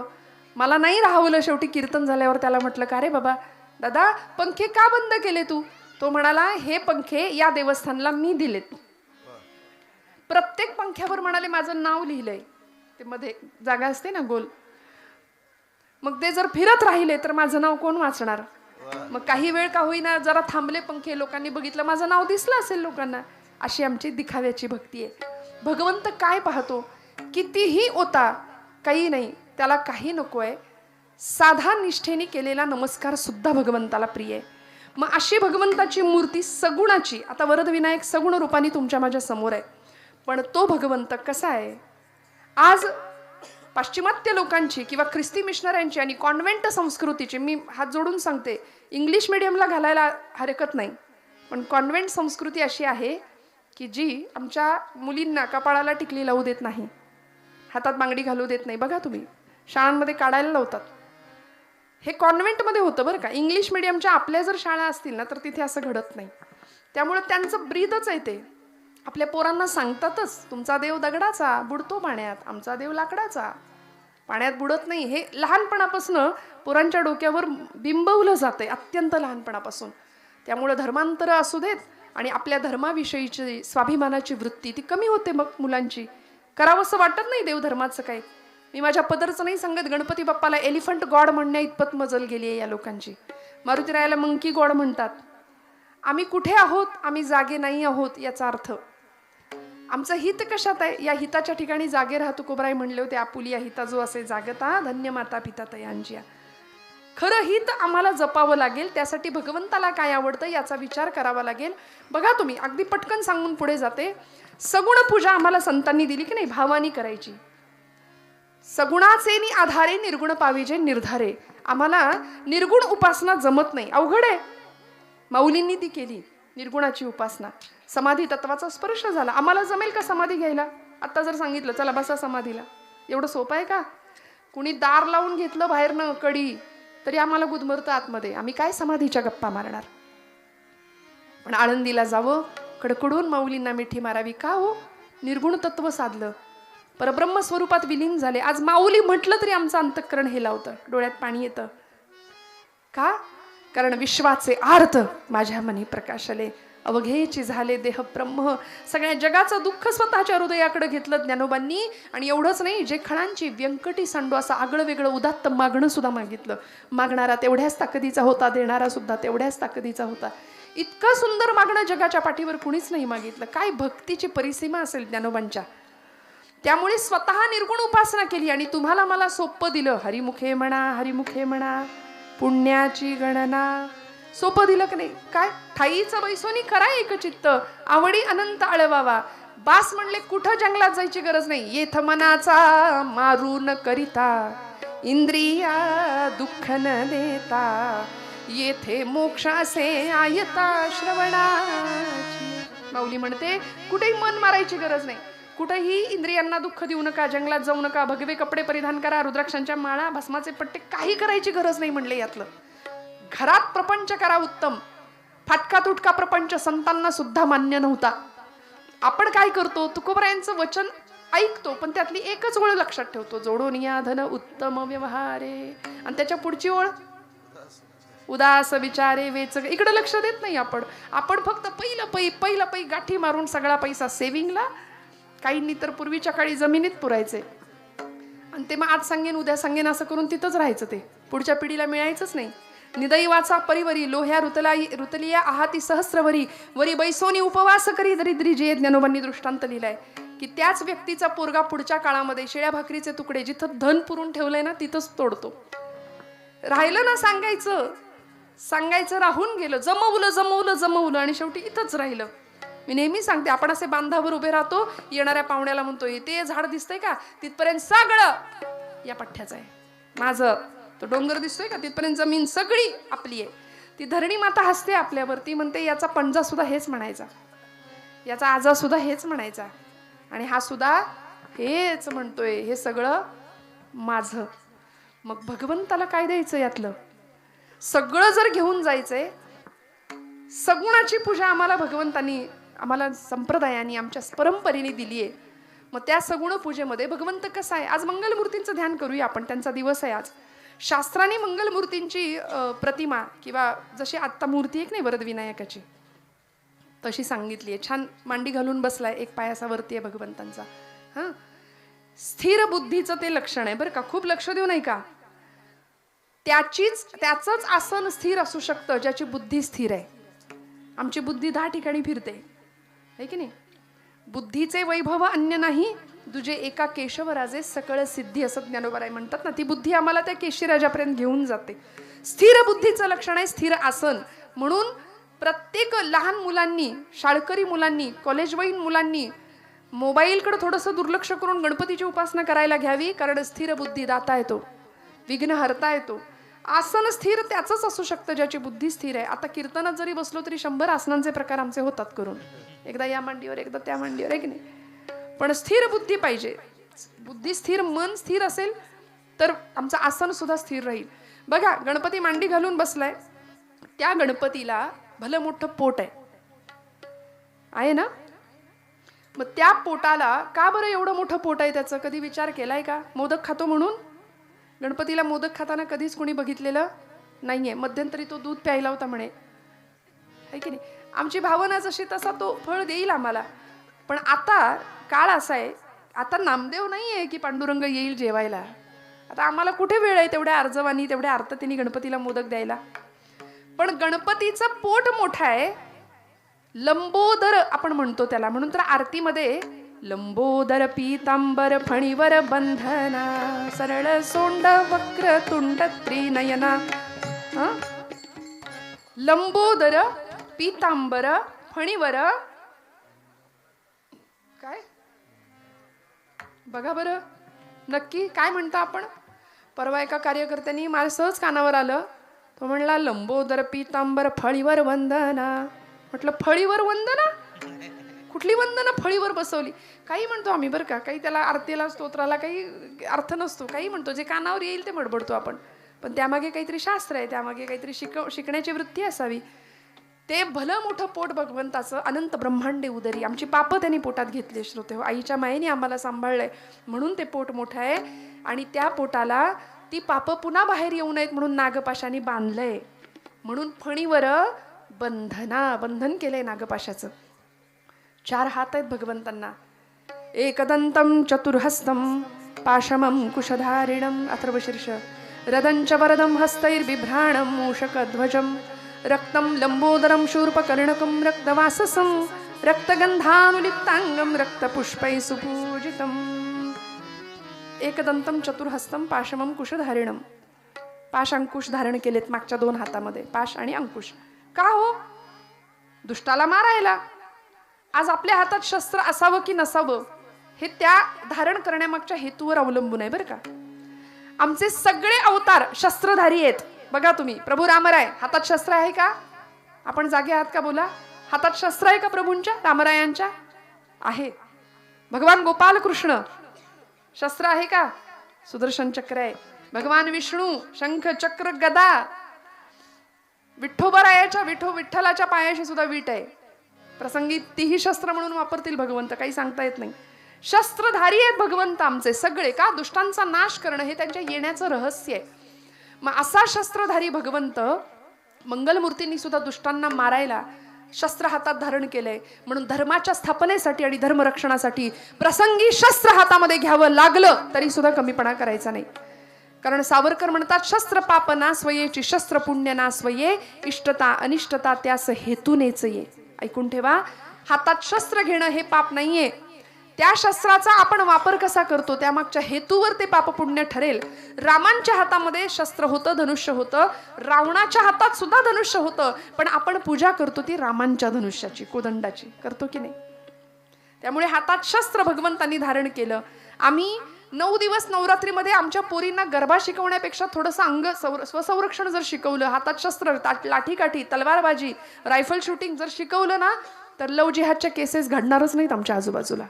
मला नाही राहवलं. शेवटी कीर्तन झाल्यावर त्याला म्हटलं, का रे बाबा दादा पंखे का बंद केले तू. तो म्हणाला, हे पंखे या देवस्थानला मी दिलेत. प्रत्येक पंख्यावर म्हणाले माझं नाव लिहिलंय. ते मध्ये जागा असते ना गोल, मग ते जर फिरत राहिले तर माझं नाव कोण वाचणार. मग काही वेळ का होईना जरा थांबले पंखे, लोकांनी बघितलं, माझं नाव दिसलं असेल लोकांना. अशी आमची दिखाव्याची भक्ती आहे. भगवंत काय पाहतो, कितीही ओता काही नाही, त्याला काही नको आहे. साधा निष्ठेने केलेला नमस्कार सुद्धा भगवंताला प्रिय आहे. मग अशी भगवंताची मूर्ती सगुणाची, आता वरदविनायक सगुण रूपाने तुमच्या माझ्या समोर आहे. पण तो भगवंत कसा आहे. आज पाश्चिमात्य लोकांची किंवा ख्रिस्ती मिशनऱ्यांची आणि कॉन्व्हेंट संस्कृतीची, मी हात जोडून सांगते, इंग्लिश मिडियमला घालायला हरकत नाही, पण कॉन्व्हेंट संस्कृती अशी आहे की जी आमच्या मुलींना कपाळाला टिकली लावू देत नाही, हातात बांगडी घालू देत नाही. बघा तुम्ही, शाळांमध्ये काढायला लावतात. हे कॉन्व्हेंटमध्ये होतं बरं का. इंग्लिश मिडियमच्या आपल्या जर शाळा असतील ना तर तिथे असं घडत नाही. त्यामुळे त्यांचं ब्रीदच आहे ते. आपल्या पोरांना सांगतातच, तुमचा देव दगडाचा बुडतो पाण्यात, आमचा देव लाकडाचा पाण्यात बुडत नाही. हे लहानपणापासून पोरांच्या डोक्यावर बिंबवलं जातंय, अत्यंत लहानपणापासून. त्यामुळे धर्मांतर असू देत आणि आपल्या धर्माविषयीची स्वाभिमानाची वृत्ती ती कमी होते. मग मुलांची करावंसं वाटत नाही देवधर्माचं काय. मी माझ्या पदरचं नाही सांगत, गणपती बाप्पाला एलिफंट गॉड म्हणण्या इतपत मजल गेली आहे या लोकांची. मारुतीरायाला मंकी गॉड म्हणतात. आम्ही कुठे आहोत, आम्ही जागे नाही आहोत याचा अर्थ. आमचं हित कशात आहे, या हिताच्या ठिकाणी जागे राहा. तुकोबराय म्हणले होते, आपुलिया हिता जो असे जागता धन्य माता पिता तयांजिया. खरं हित आम्हाला जपावं लागेल. त्यासाठी भगवंताला काय आवडतं याचा विचार करावा लागेल. बघा तुम्ही, अगदी पटकन सांगून पुढे जाते. सगुण पूजा आम्हाला संतांनी दिली की नाही, भावानी करायची. सगुणाचे आधारे निर्गुण पाविजे निर्धारे. आम्हाला निर्गुण उपासना जमत नाही, अवघड आहे. माऊलींनी ती केली निर्गुणाची उपासना. समाधी तत्वाचा स्पर्श झाला. आम्हाला जमेल का समाधी घ्यायला. आता जर सांगितलं चला बसा समाधीला, एवढं सोपं आहे का. कुणी दार लावून घेतलं बाहेरनं कडी तरी आम्हाला गुदमरतं आतमध्ये. आम्ही काय समाधीच्या गप्पा मारणार. पण आळंदीला जावं, कडकडून माऊलींना मिठी मारावी. का हो, निर्गुण तत्व साधलं, परब्रह्म स्वरूपात विलीन झाले. आज माऊली म्हटलं तरी आमचं अंतःकरण हे लावतं, डोळ्यात पाणी येतं. का, कारण विश्वाचे आर्त माझ्या मनी प्रकाशले, अवघेची झाले देह ब्रह्म. सगळ्या जगाचं दुःख स्वतःच्या हृदयाकडे घेतलं ज्ञानोबांनी. आणि एवढंच नाही, जे खणांची व्यंकटी सांडू असं आगळं वेगळं उदात्त मागणं सुद्धा मागितलं. मागणारा तेवढ्याच ताकदीचा होता, देणारा सुद्धा तेवढ्याच ताकदीचा होता. इतकं सुंदर मागणं जगाच्या पाठीवर कुणीच नाही मागितलं. काय भक्तीची परिसीमा असेल ज्ञानोबांच्या. त्यामुळे स्वतः निर्गुण उपासना केली आणि तुम्हाला मला सोपं दिलं. हरिमुखे म्हणा, हरिमुखे म्हणा, पुण्याची गणना. सोपं दिलं की नाही. काय ठाईचं बैसोनी करा एक चित्त, आवडी अनंत आळवावा. बास म्हणले, कुठं जंगलात जायची गरज नाही. येथ मनाचा मारून करिता, इंद्रिया दुःख न देता, येथे मोक्ष असे आयता श्रवणाची. माऊली म्हणते, कुठेही मन मारायची गरज नाही, कुठेही इंद्रियांना दुःख देऊ नका, जंगलात जाऊ नका, भगवे कपडे परिधान करा, रुद्राक्षांच्या माळा, भस्माचे पट्टे, काही करायची गरज नाही म्हणले. यातलं घरात प्रपंच करा उत्तम. फाटका तुटका प्रपंच संतांना सुद्धा मान्य नव्हता. आपण काय करतो, तुकोबरायांचं वचन ऐकतो, पण त्यातली एकच ओळ लक्षात ठेवतो, जोडून या धन उत्तम व्यवहारे, आणि त्याच्या पुढची ओळ उदास विचारे वेच, इकडे लक्ष देत नाही आपण. आपण फक्त पहिलं पै गाठी मारून सगळा पैसा सेव्हिंगला, काहींनी तर पूर्वीच्या काळी जमिनीत पुरायचे, आणि ते मग आज सांगेन उद्या सांगेन असं करून तिथंच राहायचं, ते पुढच्या पिढीला मिळायचंच नाही. निदैवाचा परिवरी लोह्या रुतलिया आहाती सहस्रवरी, वरी बैसोनी उपवास करी दरिद्री, जे ज्ञानोबांनी दृष्टांत लिहिलाय की त्याच व्यक्तीचा पोरगा पुढच्या काळामध्ये शिळ्या भाकरीचे तुकडे जिथं धन पुरून ठेवलंय ना तिथंच तोडतो. राहिलं ना सांगायचं राहून गेलं, जमवलं आणि शेवटी इथंच राहिलं. मी नेहमी सांगते, आपण असे बांधावर उभे राहतो, येणाऱ्या पाहुण्याला म्हणतो ते झाड दिसतंय का, तिथपर्यंत सगळं या पठ्ठ्याचं आहे माझं. तो डोंगर दिसतोय का, तिथपर्यंत जमीन सगळी आपली आहे. ती धरणी माता हसते आपल्यावरती, म्हणते याचा पंजा सुद्धा हेच म्हणायचा, याचा आजा सुद्धा हेच म्हणायचा, आणि हा सुद्धा हेच म्हणतोय, हे सगळं माझं. मग भगवंताला काय द्यायचं यातलं? सगळं जर घेऊन जायचंय, सगुणाची पूजा आम्हाला भगवंतांनी, आम्हाला संप्रदायाने, आमच्या परंपरेने दिली आहे. मग त्या सगुण पूजेमध्ये भगवंत कसा आहे? आज मंगलमूर्तींचं ध्यान करूया आपण, त्यांचा दिवस आहे आज. शास्त्राने मंगलमूर्तींची प्रतिमा, किंवा जशी आत्ता मूर्ती एक नाही वरदविनायकाची, तशी सांगितली आहे. छान मांडी घालून बसलाय, एक पायासावरती आहे भगवंतांचा. हां, स्थिर बुद्धीचं ते लक्षण आहे बरं का, खूप लक्ष देऊ नाही का. त्याचंच आसन स्थिर असू शकतं ज्याची बुद्धी स्थिर आहे. आमची बुद्धी 10 ठिकाणी फिरते, है की नाही. बुद्धीचे वैभव अन्य नाही, तुझे एका केशवराजे सकळ सिद्धी, असं ज्ञानोबा म्हणतात ना. ती बुद्धी आम्हाला त्या केशराजापर्यंत घेऊन जाते. स्थिर बुद्धीचं लक्षण आहे स्थिर आसन. म्हणून प्रत्येक लहान मुलांनी, शाळकरी मुलांनी, कॉलेजवयीन मुलांनी मोबाईलकडे थोडंसं दुर्लक्ष करून गणपतीची उपासना करायला घ्यावी, कारण स्थिर बुद्धी दाता येतो, विघ्न हरता येतो. आसन स्थिर त्याचंच असू शकतं ज्याची बुद्धी स्थिर आहे. आता कीर्तनात जरी बसलो तरी 100 आसनांचे प्रकार आमचे होतात करून, एकदा या मांडीवर एकदा त्या मांडीवर, आहे की नाही. पण स्थिर बुद्धी पाहिजे. बुद्धी स्थिर, मन स्थिर असेल तर आमचं आसन सुद्धा स्थिर राहील. बघा, गणपती मांडी घालून बसलाय, त्या गणपतीला भलं मोठं पोट आहे ना. मग त्या पोटाला का बरं एवढं मोठं पोट आहे त्याचं, कधी विचार केलाय का? मोदक खातो म्हणून. गणपतीला मोदक खाताना कधीच कोणी बघितलेलं नाहीये. मध्यंतरी तो दूध प्यायला होता म्हणे, है की नाही. आमची भावना जशी तसा तो फळ देईल आम्हाला. पण आता काळ असा आहे, आता नामदेव नाही आहे की पांडुरंग येईल जेवायला. आता आम्हाला कुठे वेळ आहे तेवढ्या अर्जवानी, तेवढ्या अर्थतेने गणपतीला मोदक द्यायला. पण गणपतीचं पोट मोठं आहे, लंबोदर आपण म्हणतो त्याला. म्हणून तर आरतीमध्ये लंबोदर पीतांबर फणीवर बंधना, सरळ सोंड वक्र तुंड त्रिनयना. लंबोदर पीतांबर फणीवर, काय बघा बरं नक्की काय म्हणता आपण. परवा एका कार्यकर्त्यांनी मला सहज कानावर आलं, तो म्हणला लंबोदर पीतांबर फळीवर वंदना. म्हटलं फळीवर वंदना, कुठली वंदना फळीवर बसवली? काही म्हणतो आम्ही बरं का, काही त्याला आरतीला स्तोत्राला काही अर्थ नसतो, काही म्हणतो जे कानावर येईल ते बडबडतो आपण. पण त्यामागे काहीतरी शास्त्र आहे, त्यामागे काहीतरी शिकण्याची वृत्ती असावी. ते भलं मोठं पोट भगवंताचं, अनंत ब्रह्मांडे उदरी. आमची पापं त्यांनी पोटात घेतली श्रोते हो, आईच्या मायेने आम्हाला सांभाळलंय म्हणून ते पोट मोठं आहे. आणि त्या पोटाला ती पापं पुन्हा बाहेर येऊ नयेत म्हणून नागपाशाने बांधलंय. म्हणून फणीवर बंधना, बंधन केलंय नागपाशाचं. 4 हात आहेत भगवंतांना. एकदंतं चतुर्हस्तं पाशमं कुशधारिणं, अथर्वशीर्ष. रदंच वरदं हस्तैर्बिभ्राणं मूषकध्वजं, रक्तं लंबोदरं शूर्पकर्णकं रक्तवाससं, रक्तगंधानुलिप्तांगं रक्तपुष्पैः सुपूजितम्. एकदंतं चतुर्हस्तं पाशमं कुशधारिणं. पाश अंकुश धारण केलेत मागच्या 2 हातामध्ये, पाश आणि अंकुश. का हो? दुष्टाला मारायला. आज आपल्या हातात शस्त्र असावं की नसावं हे त्या धारण करण्यामागच्या हेतूवर अवलंबून आहे बरं का. आमचे सगळे अवतार शस्त्रधारी आहेत. बघा तुम्ही, प्रभू रामराय हातात शस्त्र आहे का? आपण जागे आहात का? बोला. हातात शस्त्र आहे का प्रभूंच्या, रामरायांच्या? आहे. भगवान गोपाल कृष्ण शस्त्र आहे का? सुदर्शन चक्र आहे. भगवान विष्णू शंख चक्र गदा. विठ्ठोबरायाच्या विठ्ठलाच्या पायाशी सुद्धा वीट आहे. प्रसंगी तीही शस्त्र म्हणून वापरतील भगवंत, काही सांगता येत नाही. शस्त्रधारी आहेत भगवंत आमचे सगळे. का? दुष्टांचा नाश करणं हे त्यांच्या येण्याचं रहस्य आहे. मग असा शस्त्रधारी भगवंत मंगलमूर्तींनी सुद्धा दुष्टांना मारायला शस्त्र हातात धारण केलंय. म्हणून धर्माच्या स्थापनेसाठी आणि धर्मरक्षणासाठी प्रसंगी शस्त्र हातामध्ये घ्यावं लागलं तरी सुद्धा कमीपणा करायचा नाही. कारण सावरकर म्हणतात, शस्त्र पाप ना स्वयेची शस्त्र पुण्य ना स्वये, इष्टता अनिष्टता त्यास हेतूनेच ये. ऐकून ठेवा, हातात शस्त्र घेणं हे पाप नाहीये. त्या शस्त्राचा आपण वापर कसा करतो त्यामागच्या हेतूवर ते पाप पुण्य ठरेल. रामांच्या हातामध्ये शस्त्र होतं, धनुष्य होतं. रावणाच्या हातात सुद्धा धनुष्य होतं, पण आपण पूजा करतो ती रामांच्या धनुष्याची, कोदंडाची करतो की नाही. त्यामुळे हातात शस्त्र भगवंतांनी धारण केलं. आम्ही 9 दिवस नवरात्रीमध्ये आमच्या पोरींना गरबा शिकवण्यापेक्षा थोडंसं स्वसंरक्षण जर शिकवलं, हातात शस्त्र, लाठीकाठी, तलवारबाजी, रायफल शूटिंग जर शिकवलं ना, तर लव जिहादच्या केसेस घडणारच नाहीत आमच्या आजूबाजूला,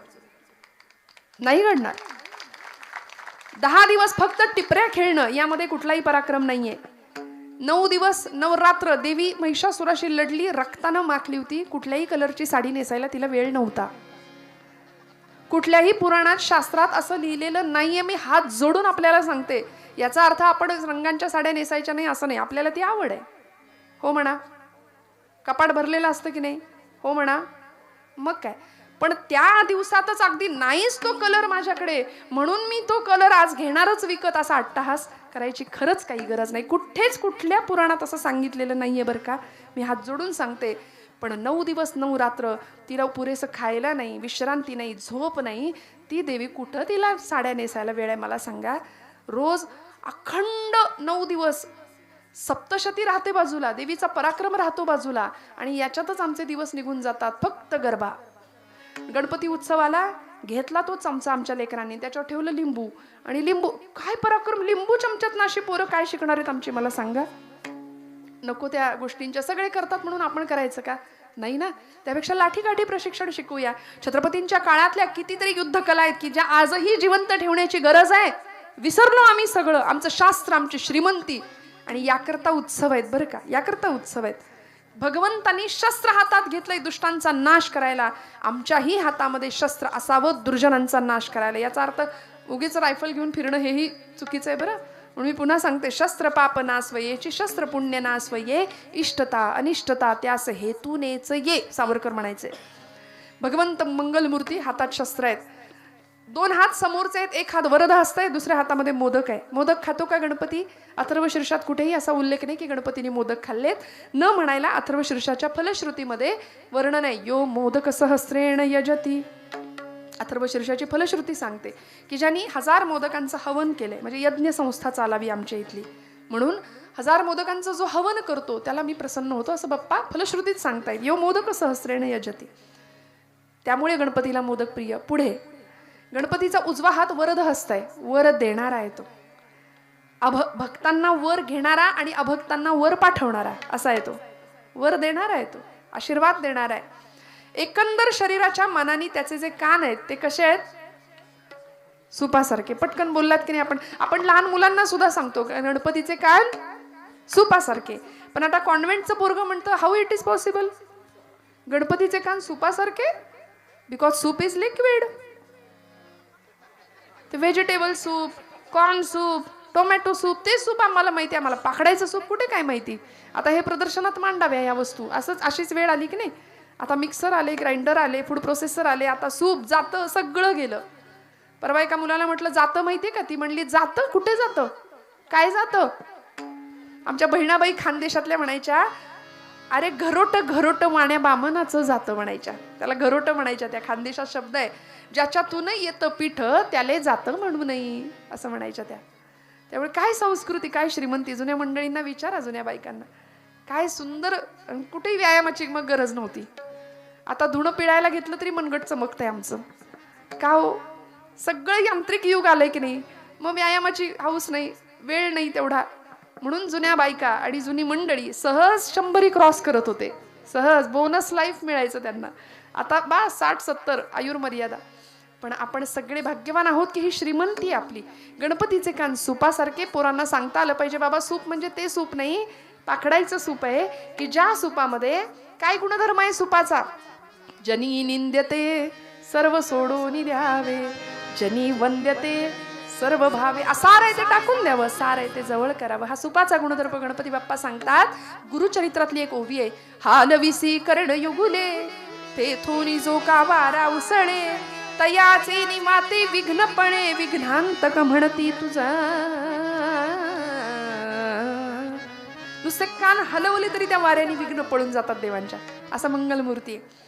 नाही घडणार. 10 दिवस फक्त टिपऱ्या खेळणं यामध्ये कुठलाही पराक्रम नाहीये. 9 दिवस नवरात्र देवी महिषासुराशी लढली, रक्तानं माखली होती. कुठल्याही कलरची साडी नेसायला तिला वेळ नव्हता. कुठल्याही पुराणात शास्त्रात असं लिहिलेलं नाहीये. मी हात जोडून आपल्याला सांगते. याचा अर्थ आपण रंगांच्या साड्या नेसायच्या नाही असं नाही. आपल्याला ती आवड आहे, हो म्हणा. कपाट भरलेलं असतं की नाही, हो म्हणा. मग काय, पण त्या दिवसातच अगदी नाहीच तो कलर माझ्याकडे म्हणून मी तो कलर आज घेणारच विकत, असा अट्टहास करायची खरंच काही गरज नाही. कुठेच कुठल्या पुराणात असं सांगितलेलं नाहीये बरं का. मी हात जोडून सांगते. पण 9 दिवस 9 रात्र तिला पुरेसं खायला नाही, विश्रांती नाही, झोप नाही. ती देवी कुठं तिला साड्या नेसायला वेळ आहे मला सांगा. रोज अखंड 9 दिवस सप्तशती राहते बाजूला, देवीचा पराक्रम राहतो बाजूला, आणि याच्यातच आमचे दिवस निघून जातात. फक्त गरबा. गणपती उत्सवाला घेतला तो चमचा आमच्या लेकरांनी, त्याच्यावर ठेवलं लिंबू, आणि लिंबू काय पराक्रम, लिंबू चमच्यात नाशी पोरं काय शिकणार आहेत आमची मला सांगा. नको त्या गोष्टींच्या सगळे करतात म्हणून आपण करायचं का? नाही ना. त्यापेक्षा लाठीकाठी प्रशिक्षण शिकूया. छत्रपतींच्या काळातल्या कितीतरी युद्ध कला आहेत की ज्या आजही जिवंत ठेवण्याची गरज आहे. विसरलो आम्ही सगळं, आमचं शास्त्र, आमची श्रीमंती, आणि याकरता उत्सव आहेत बरं का, याकरता उत्सव आहेत. भगवंतांनी शस्त्र हातात घेतलंय दुष्टांचा नाश करायला. आमच्याही हातामध्ये शस्त्र असावं दुर्जनांचा नाश करायला. याचा अर्थ उगीच रायफल घेऊन फिरणं हेही चुकीचं आहे बरं. म्हणून मी पुन्हा सांगते, शस्त्र पाप ना स्वयेची शस्त्र पुण्य ना स्वये, इष्टता अनिष्टता त्यास हेतूनेच ये, सावरकर म्हणायचे. भगवंत मंगलमूर्ती, हातात शस्त्र आहेत. 2 हात समोरचे आहेत, 1 हात वरद हस्त आहे, दुसऱ्या हातामध्ये मोदक आहे. मोदक खातो का गणपती? अथर्वशीर्षात कुठेही असा उल्लेख नाही की गणपतीने मोदक खाल्लेत. न म्हणायला अथर्वशीर्षाच्या फलश्रुतीमध्ये वर्णन आहे. यो मोदक सहस्रेण यजती. अथर्वशीर्षाची फलश्रुती सांगते की ज्यांनी 1000 मोदकांचं हवन केलंय, म्हणजे यज्ञ संस्था चालावी आमच्या इथली, म्हणून 1000 मोदकांचं जो हवन करतो त्याला मी प्रसन्न होतो, असं बाप्पा फलश्रुतीत सांगतायत. यो मोदक सहस्रेण यजती. त्यामुळे गणपतीला मोदक प्रिय. पुढे गणपतीचा उजवा हात वरद हस्त आहे, वर देणारा आहे तो. भक्तांना वर घेणारा आणि अभक्तांना वर पाठवणारा असा आहे तो. वर देणारा आहे तो, आशीर्वाद देणारा आहे. एकंदर शरीराच्या मानाने त्याचे जे कान आहेत ते कसे आहेत? सुपासारखे. पटकन बोललात की नाही आपण लहान मुलांना सुद्धा सांगतो गणपतीचे कान सुपासारखे. पण आता कॉन्व्हेंटचं पोरगं म्हणतं, हाऊ इट इज पॉसिबल, गणपतीचे कान सुपासारखे? Because soup is liquid. ते vegetable soup, corn soup, tomato soup, ते सूप आम्हाला माहिती आहे. आम्हाला पाकडायचं सूप कुठे काय माहिती. आता हे प्रदर्शनात मांडाव्या या वस्तू. अशीच वेळ आली की नाही. आता मिक्सर आले, ग्राइंडर आले, फूड प्रोसेसर आले, आता सूप जातं, सगळं गेलं. परवा एका मुलाला म्हटलं जातं माहितीये का? ती म्हणली जातं? कुठे जातं, काय जातं? आमच्या बहिणाबाई खानदेशातल्या म्हणायच्या, अरे घरोट घरोट वाण्या बामनाचं जातं म्हणायच्या. त्याला घरोट म्हणायच्या. त्या खानदेशात शब्द आहे, ज्याच्यातून येतं पीठ त्याले जातं म्हणू नये, असं म्हणायच्या त्या. त्यामुळे काय संस्कृती, काय श्रीमंती. जुन्या मंडळींना विचारा, जुन्या बायकांना, काय सुंदर. कुठेही व्यायामाची मग गरज नव्हती. आता धुणं पिळायला घेतलं तरी मनगट चमकतंय आमचं. का हो? सगळं यांत्रिक युग आलंय की नाही. मग व्यायामाची हौस नाही, वेळ नाही तेवढा. म्हणून जुन्या बायका आणि जुनी मंडळी सहज 100 क्रॉस करत होते. सहज बोनस लाईफ मिळायचं त्यांना. आता 60-70 आयुर्मर्यादा. पण आपण सगळे भाग्यवान आहोत की ही श्रीमंती आपली. गणपतीचे कान सुपासारखे. पोरांना सांगता आलं पाहिजे, बाबा सूप म्हणजे ते सूप नाही, पाकडायचं सूप आहे की ज्या सुपामध्ये काय गुणधर्म आहे सुपाचा. जनी निंद्यते सर्व सोडून द्यावे, जनी वंद्यते सर्व भावे. सार आहे ते टाकून द्यावं, सार आहे ते जवळ करावं. हा सुपाचा गुणधर्म गणपती बाप्पा सांगतात. गुरुचरित्रातली एक ओवी आहे. हालविसी कर्ण युगुले, तेथून जो का वारा उसळे, तयाचे निमाते विघ्नपणे, विघ्नांतक म्हणती तुझा. नुसते कान हलवले तरी त्या वाऱ्याने विघ्न पळून जातात देवांच्या. असा मंगलमूर्ती आहे.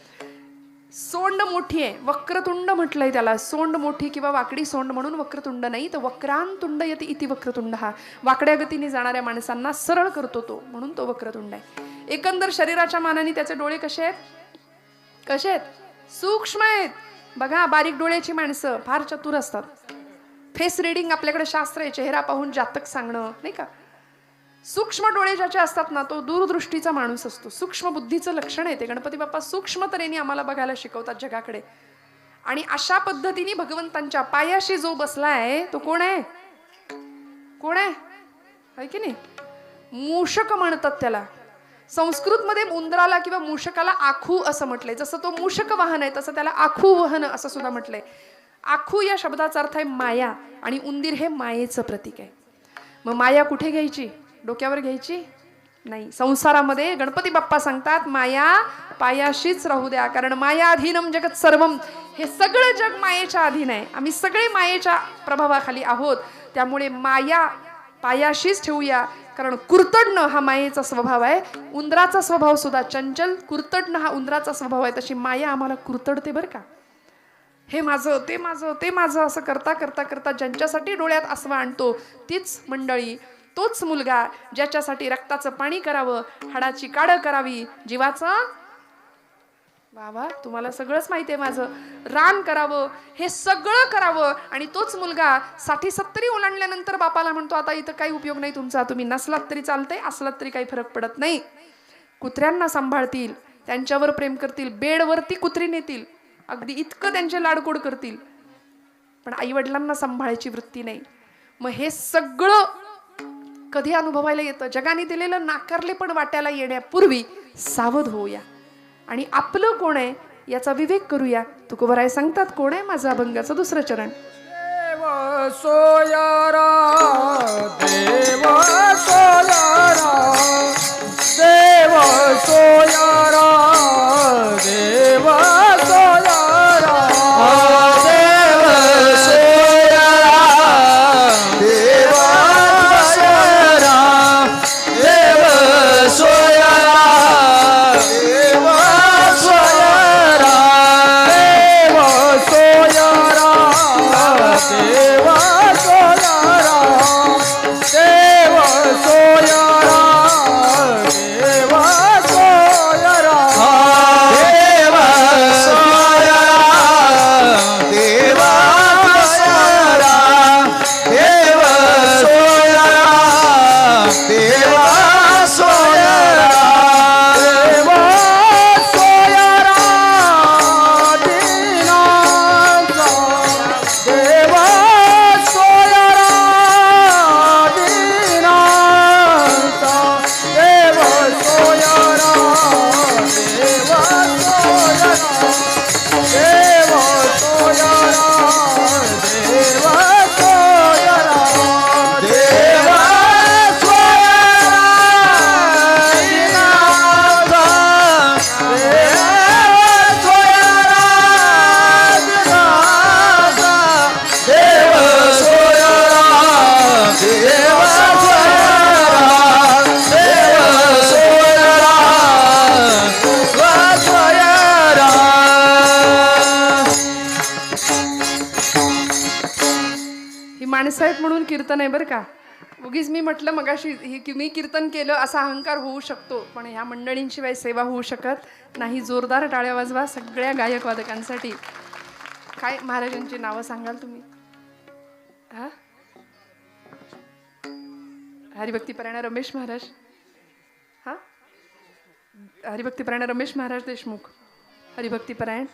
सोंड मोठी आहे, वक्रतुंड म्हटलंय त्याला. सोंड मोठी किंवा वाकडी सोंड म्हणून वक्रतुंड नाही, तर वक्रांतुंड यती इति वक्रतुंड. हा वाकड्या गतीने जाणाऱ्या माणसांना सरळ करतो तो, म्हणून तो वक्रतुंड आहे. एकंदर शरीराच्या मानाने त्याचे डोळे कसे आहेत? कसे आहेत? सूक्ष्म आहेत. बघा, बारीक डोळ्याची माणसं फार चतुर असतात. फेस रिडिंग आपल्याकडे शास्त्र आहे, चेहरा पाहून जातक सांगणं, नाही का. सूक्ष्म डोळे ज्याचे असतात ना, तो दूरदृष्टीचा माणूस असतो. सूक्ष्म बुद्धीचं लक्षण आहे ते. गणपती बाप्पा सूक्ष्म तऱ्हेने आम्हाला बघायला शिकवतात जगाकडे. आणि अशा पद्धतीने भगवंतांच्या पायाशी जो बसलाय तो कोण आहे? कोण आहे की नाही? मूषक म्हणतात त्याला. संस्कृत मध्ये उंदराला किंवा मूषकाला आखू असं म्हटलंय. जसं तो मूषक वाहन आहे तसं त्याला आखू वाहन असं सुद्धा म्हटलंय. आखू या शब्दाचा अर्थ आहे माया, आणि उंदीर हे मायेचं प्रतीक आहे. मग माया कुठे घ्यायची? डोक्यावर घ्यायची नाही. संसारामध्ये गणपती बाप्पा सांगतात माया पायाशीच राहू द्या, कारण मायाधीनम जगत सर्वम. हे सगळं जग मायेच्या अधीन आहे. आम्ही सगळे मायेच्या प्रभावाखाली आहोत. त्यामुळे माया पायाशीच ठेवूया, कारण कुरतडणं हा मायेचा स्वभाव आहे. उंदराचा स्वभाव सुद्धा चंचल, कुरतडणं हा उंदराचा स्वभाव आहे. तशी माया आम्हाला कुरतडते बरं का. हे माझं, ते माझं, ते माझं असं करता करता करता ज्यांच्यासाठी डोळ्यात आसवा आणतो तीच मंडळी, तोच मुलगा ज्याच्यासाठी रक्ताचं पाणी करावं, हाडाची काढ करावी, जीवाचं बाबा तुम्हाला सगळंच माहिती आहे माझं, रान करावं, हे सगळं करावं. आणि तोच मुलगा 60-70 ओलांडल्यानंतर बापाला म्हणतो आता इथं काही उपयोग नाही तुमचा, तुम्ही नसलात तरी चालतंय, असलात तरी काही फरक पडत नाही. कुत्र्यांना सांभाळतील, त्यांच्यावर प्रेम करतील, बेडवरती कुत्री नेतील, अगदी इतकं त्यांचे लाडकोड करतील, पण आई वडिलांना सांभाळायची वृत्ती नाही. मग हे सगळं कधी अनुभवायला येतं? जगाने दिलेलं नाकारले पण वाट्याला येण्यापूर्वी सावध होऊया आणि आपलं कोण आहे याचा विवेक करूया. तुकोबराय सांगतात कोण आहे माझं अभंगाचं दुसरं चरण. देव सोयारा, देव सोयारा, देव सोयारा, देव सोयारा, देव सोयारा, देव सोयारा, देव सोयारा, देव सोयारा, देव सोयारा, देव सोयारा, देव सोयारा, देव सोयारा, देव सोयारा, देव सोयारा, देव सोयारा, देव सोयारा, देव सोयारा, दीनांचा देव सोयारा, दीनांचा देव सोयारा, देव सोयारा, देव सोयारा, देव सोयारा, देव ही माणसं आहेत म्हणून कीर्तन आहे बरं का. उगीच मी म्हटलं मगाशी की मी कीर्तन केलं असा अहंकार होऊ शकतो, पण ह्या मंडळींशिवाय सेवा होऊ शकत नाही. जोरदार टाळ्या वाजवा सगळ्या गायक वादकांसाठी. काय महाराजांची नावं सांगाल तुम्ही? हा, हरिभक्तीपरायण रमेश महाराज, हा हरिभक्तीपरायण रमेश महाराज देशमुख, हरिभक्तीपरायण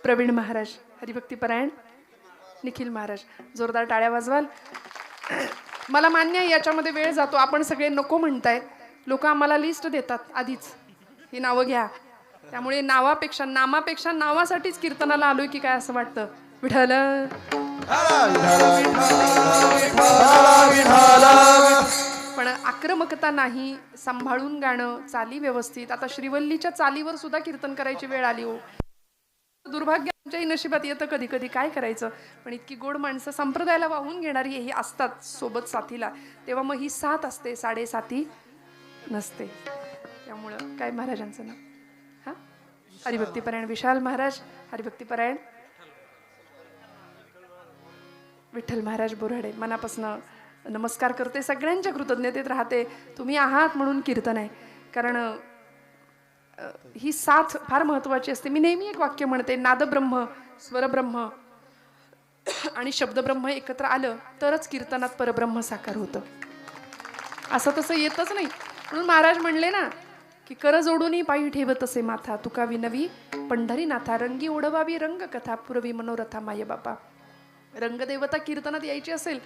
प्रवीण महाराज, हरिभक्तीपरायण निखिल महाराज. जोरदार टाळ्या वाजवाल. मला मान्य आहे याच्यामध्ये वेळ जातो, आपण सगळे नको म्हणतायत, लोक आम्हाला लिस्ट देतात आधीच, ही नावं घ्या, त्यामुळे नामापेक्षा नावासाठीच कीर्तनाला आलोय की काय असं वाटतं. विठ्ठल पण आक्रमकता नाही, सांभाळून गाणं, चाली व्यवस्थित. आता श्रीवल्लीच्या चालीवर सुद्धा कीर्तन करायची वेळ आली हो. दुर्भाग्य आमच्याही नशिबात येतं कधी कधी, काय करायचं. पण इतकी गोड माणसं संप्रदायाला वाहून घेणारी ही असतात सोबत साथीला, तेव्हा मग ही साथ असते, साडेसाती नसते. त्यामुळं काय महाराजांचं नाव, हा हरिभक्तीपरायण विशाल महाराज, हरिभक्तीपरायण विठ्ठल महाराज बोराडे. मनापासनं नमस्कार करते, सगळ्यांच्या कृतज्ञतेत राहते. तुम्ही आहात म्हणून कीर्तन आहे. कारण ही साथ फार महत्वाची असते. मी नेहमी एक वाक्य म्हणते, नादब्रह्म, स्वरब्रह्म आणि शब्दब्रह्म एकत्र आलं तरच कीर्तनात परब्रह्म साकार होतं. असं तसं येतच नाही. म्हणून महाराज म्हणले ना की कर जोडून पायी ठेवत असे माथा, तुका विनवी पंढरीनाथा, रंगी ओढवावी रंग कथा, पुरवी मनोरथा माय बापा. रंगदेवता कीर्तनात यायची असेल,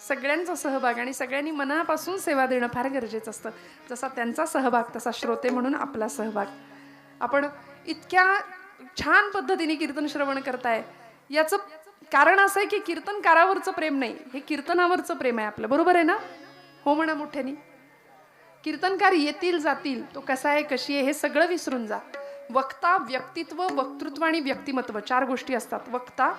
सगळ्यांचा सहभाग आणि सगळ्यांनी मनापासून सेवा देणं फार गरजेचं असतं. जसा त्यांचा सहभाग तसा श्रोते म्हणून आपला सहभाग. आपण इतक्या छान पद्धतीने कीर्तन श्रवण करताय, याचं कारण असं आहे की कीर्तनकारावरचं प्रेम नाही, हे कीर्तनावरचं प्रेम आहे आपलं. बरोबर आहे ना? हो म्हणा मोठ्यानी. कीर्तनकार येतील जातील, तो कसा आहे कशी आहे हे सगळं विसरून जा. वक्ता, व्यक्तित्व, वक्तृत्व आणि व्यक्तिमत्व 4 गोष्टी असतात. वक्ता,